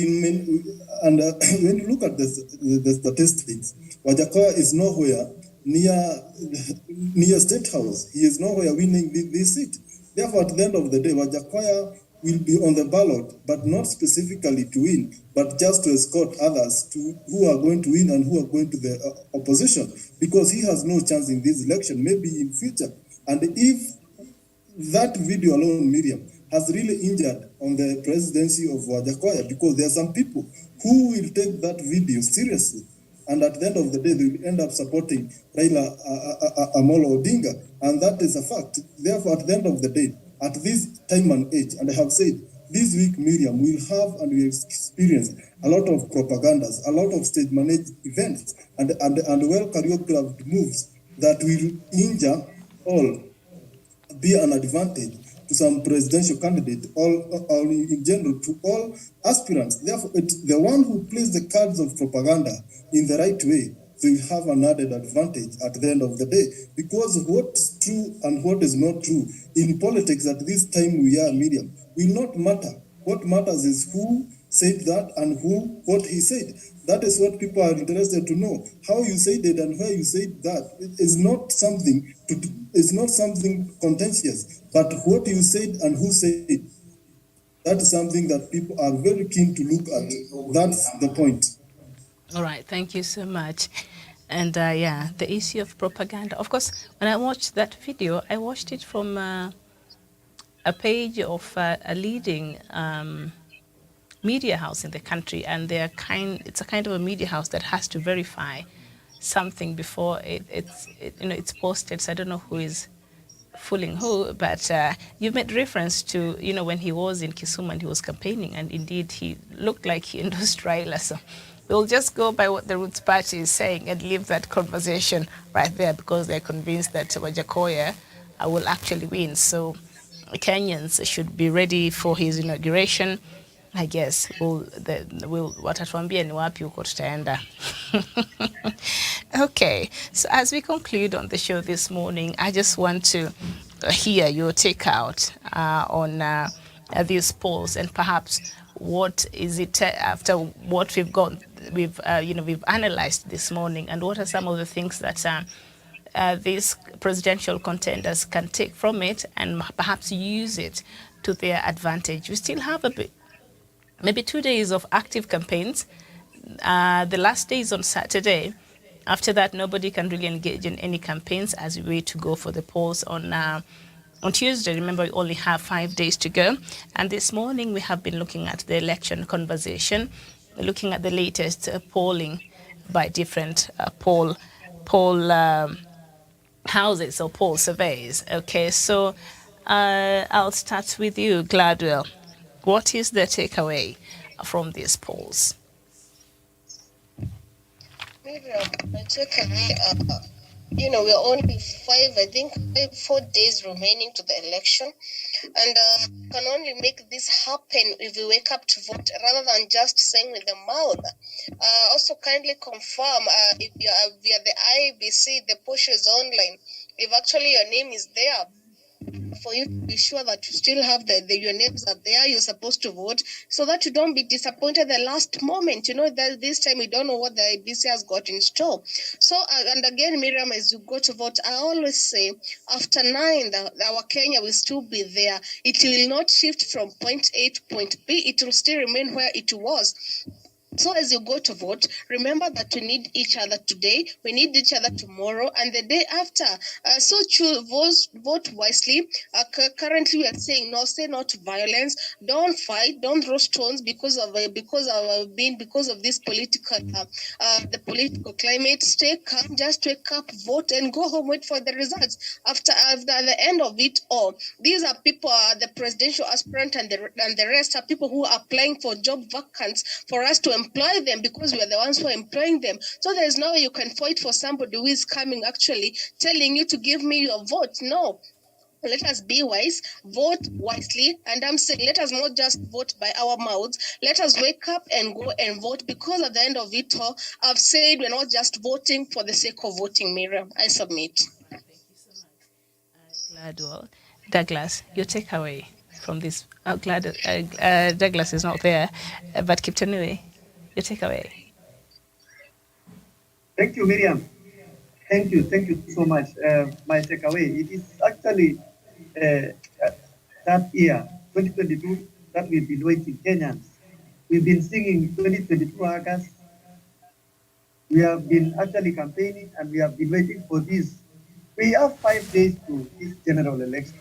you look at the statistics, Wajakoya is nowhere near State House. He is nowhere winning this seat. Therefore, at the end of the day, Wajakoya will be on the ballot, but not specifically to win, but just to escort others who are going to win and who are going to the opposition, because he has no chance in this election, maybe in future. And if that video alone, Miriam, has really injured on the presidency of Wajakoya, because there are some people who will take that video seriously. And at the end of the day, they will end up supporting Raila Amolo Odinga. And that is a fact. Therefore, at the end of the day, at this time and age, and I have said, this week, Miriam, we'll have and we experience a lot of propagandas, a lot of stage-managed events, and well-choreographed moves that will injure all, be an advantage to some presidential candidate, or in general to all aspirants. Therefore, the one who plays the cards of propaganda in the right way will have an added advantage at the end of the day, because what's true and what is not true in politics at this time we are, Miriam, will not matter. What matters is who said that and what he said. That is what people are interested to know. How you said it and where you said that. It is not something contentious, but what you said and who said it. That is something that people are very keen to look at. That's the point. All right, thank you so much. And yeah, the issue of propaganda. Of course, when I watched that video, I watched it from a page of a leading media house in the country, and it's a kind of a media house that has to verify something before it's posted. So I don't know who is fooling who, but you made reference to when he was in Kisumu and he was campaigning, and indeed he looked like he endorsed Raila. So we'll just go by what the Roots Party is saying and leave that conversation right there, because they're convinced that Wajakoya will actually win. So Kenyans should be ready for his inauguration. I guess watatuambia ni wapi huko tutaenda. Okay, so as we conclude on the show this morning, I just want to hear your takeout on these polls, and perhaps what is it after what we've analyzed this morning, and what are some of the things that these presidential contenders can take from it and perhaps use it to their advantage. We still have maybe 2 days of active campaigns. The last day is on Saturday. After that, nobody can really engage in any campaigns as we wait to go for the polls on Tuesday. Remember, we only have 5 days to go. And this morning, we have been looking at the election conversation, looking at the latest polling by different poll houses or poll surveys. Okay, so I'll start with you, Gladwell. What is the takeaway from these polls? The takeaway, we're only 4 days remaining to the election, and can only make this happen if we wake up to vote rather than just saying with the mouth. Also, kindly confirm if you are via the IBC, the push is online. If actually your name is there, for you to be sure that you still have your names are there, you're supposed to vote, so that you don't be disappointed the last moment. That this time you don't know what the IBC has got in store. So, and again, Miriam, as you go to vote, I always say after 9, our Kenya will still be there. It will not shift from point A to point B. It will still remain where it was. So as you go to vote, remember that we need each other today, we need each other tomorrow, and the day after. So choose, vote wisely. Currently, we are saying no, say no to violence. Don't fight. Don't throw stones because of this political the political climate. Stay calm. Just wake up, vote, and go home. Wait for the results. After the end of it all, these are people, the presidential aspirant and the rest are people who are applying for job vacants for us to employ them because we are the ones who are employing them. So there's no way you can fight for somebody who is coming actually telling you to give me your vote. No. Let us be wise, vote wisely, and I'm saying let us not just vote by our mouths. Let us wake up and go and vote because at the end of it all, I've said we're not just voting for the sake of voting, Miriam. I submit. Thank you so much, Gladwell. Douglas, your takeaway from this. Douglas is not there, but Kiptanui, your takeaway. Thank you, Miriam. Thank you so much. My takeaway, it is actually that year, 2022, that we've been waiting, Kenyans. We've been singing 2022 August. We have been actually campaigning and we have been waiting for this. We have 5 days to this general election.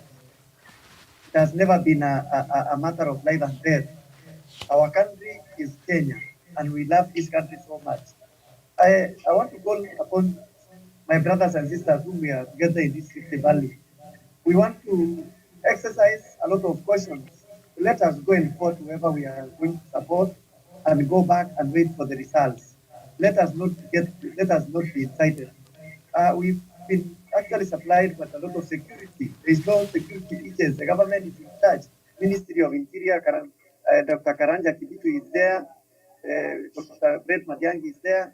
It has never been a matter of life and death. Our country is Kenya and we love this country so much. I want to call upon my brothers and sisters whom we are together in this Rift Valley. We want to exercise a lot of cautions. Let us go and vote whoever we are going to support and go back and wait for the results. Let us not be excited. We've been actually supplied with a lot of security. There is no security agents. The government is in charge. Ministry of Interior, Dr. Karanja Kibitu is there. Dr. Brett Madiangi is there.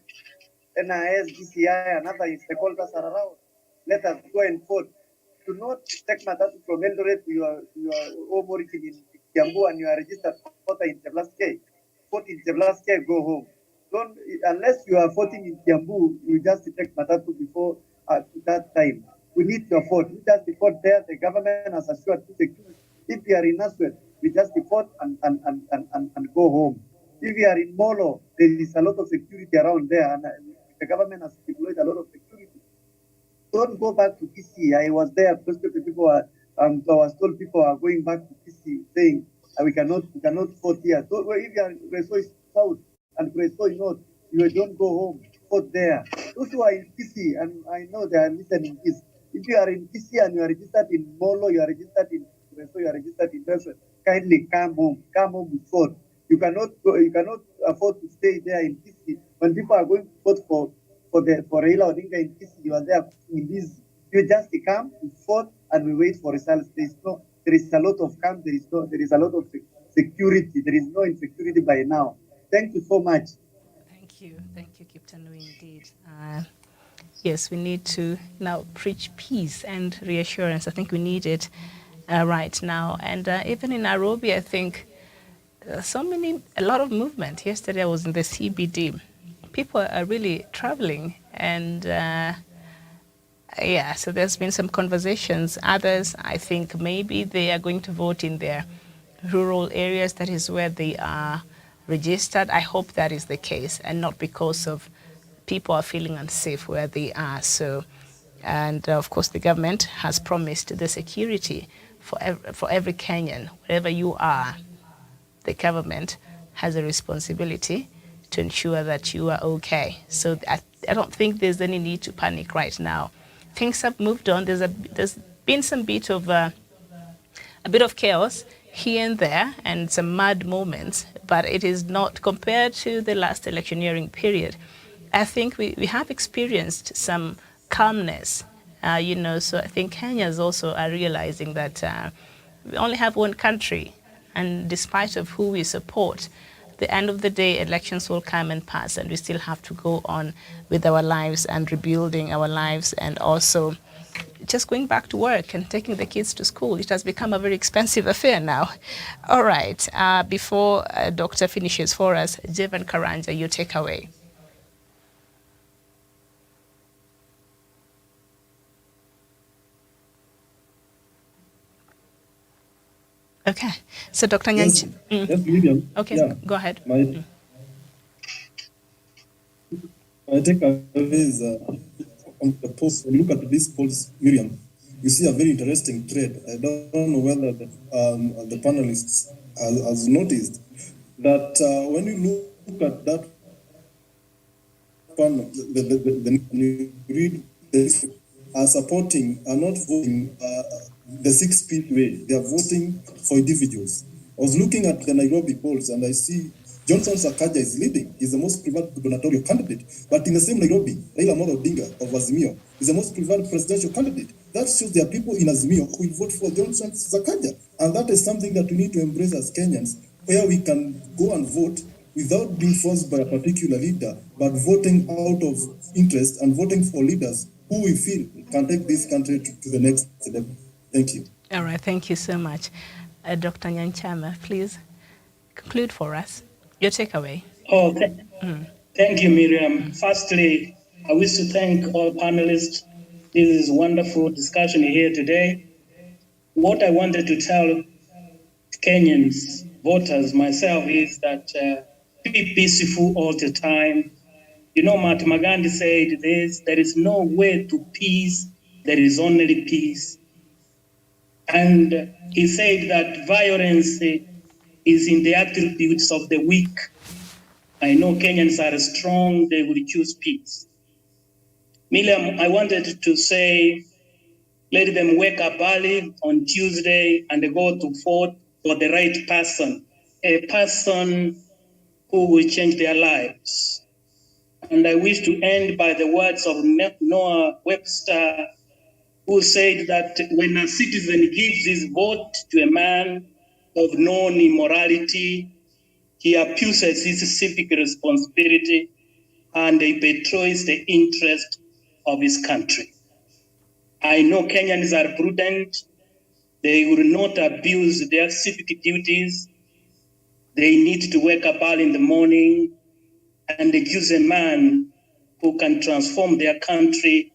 NIS, DCI, and other stakeholders are around. Let us go and vote. Do not take Matatu from Eldoret to your home origin in Kiambu and you are registered voter in Jeblaske. Vote in Jeblaske, go home. Don't, unless you are voting in Kiambu, you just take Matatu before that time. We need your vote. We just vote there. The government has assured to security. If you are in Naswet, we just vote and go home. If you are in Molo, there is a lot of security around there, and the government has deployed a lot of security. Don't go back to PC. I was there. People are, I was told people are going back to PC, saying we cannot vote here. So if you are Kreso South and Kreso North, you don't go home. Vote there. Those who are in PC, and I know they are listening this. If you are in PC and you are registered in Molo, you are registered in Kreso, you are registered in Kreso, kindly come home. Come home with vote. You cannot afford to stay there in PC when people are going to vote for Raila Odinga in PC. You are there in this. You just come, you vote, and we wait for results. There is a lot of camp. There is a lot of security. There is no insecurity by now. Thank you so much. Thank you, Kiptanui, indeed. Yes, we need to now preach peace and reassurance. I think we need it right now. And even in Nairobi, I think a lot of movement. Yesterday I was in the CBD. People are really traveling and so there's been some conversations. Others, I think maybe they are going to vote in their rural areas. That is where they are registered. I hope that is the case and not because of people are feeling unsafe where they are. So, and of course the government has promised the security for every Kenyan, wherever you are. The government has a responsibility to ensure that you are okay. So I don't think there's any need to panic right now. Things have moved on. There's been some bit of a bit of chaos here and there and some mad moments, but it is not compared to the last electioneering period. I think we have experienced some calmness, so I think Kenyans also are realizing that we only have one country. And despite of who we support, the end of the day, elections will come and pass, and we still have to go on with our lives and rebuilding our lives and also just going back to work and taking the kids to school. It has become a very expensive affair now. All right, before Doctor finishes for us, Jevan Karanja, your takeaway. Okay, so Dr. Nyanchi. Yes, Miriam. Okay, yeah. go ahead. I think is on the post. When you look at these polls, Miriam, you see a very interesting trend. I don't know whether the panelists has noticed that when you look at that panel, you read this are supporting, are not voting the 6-piece way. They are voting for individuals. I was looking at the Nairobi polls and I see Johnson Sakaja is leading. He's the most preferred gubernatorial candidate. But in the same Nairobi, Raila Odinga of Azimio is the most preferred presidential candidate. That shows there are people in Azimio who will vote for Johnson Sakaja. And that is something that we need to embrace as Kenyans, where we can go and vote without being forced by a particular leader, but voting out of interest and voting for leaders who we feel can take this country to the next level. Thank you. All right, thank you so much. Dr. Nyanchama, please conclude for us. Your takeaway. Oh, thank you, Miriam. Firstly, I wish to thank all panelists. This is wonderful discussion here today. What I wanted to tell Kenyans, voters, myself, is that be peaceful all the time. You know, Mahatma Gandhi said this, there is no way to peace, there is only peace. And he said that violence is in the attributes of the weak. I know Kenyans are strong, they will choose peace. Miriam, I wanted to say, let them wake up early on Tuesday and go to vote for the right person, a person who will change their lives. And I wish to end by the words of Noah Webster, who said that when a citizen gives his vote to a man of known immorality, he abuses his civic responsibility and he betrays the interest of his country. I know Kenyans are prudent. They will not abuse their civic duties. They need to wake up early in the morning and choose a man who can transform their country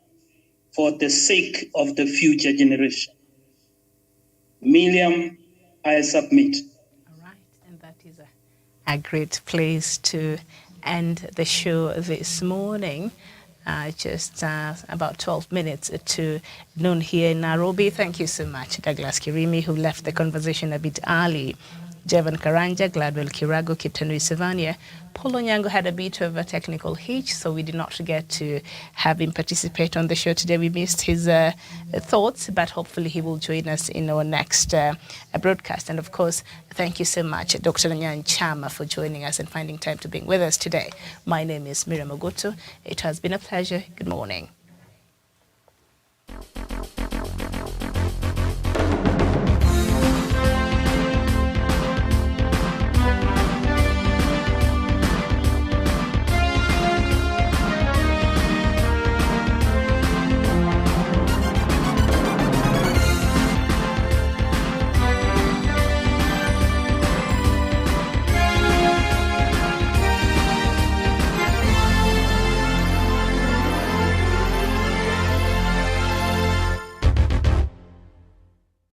for the sake of the future generation. Miriam, I submit. All right, and that is a great place to end the show this morning. Just about 12 minutes to noon here in Nairobi. Thank you so much, Douglas Kirimi, who left the conversation a bit early. Jevan Karanja, Gladwell Kirago, Kiptanui Savania. Polo Nyango had a bit of a technical hitch, so we did not get to have him participate on the show today. We missed his thoughts, but hopefully he will join us in our next broadcast. And of course, thank you so much, Dr. Nyanchama, for joining us and finding time to be with us today. My name is Miriam Ogutu. It has been a pleasure. Good morning.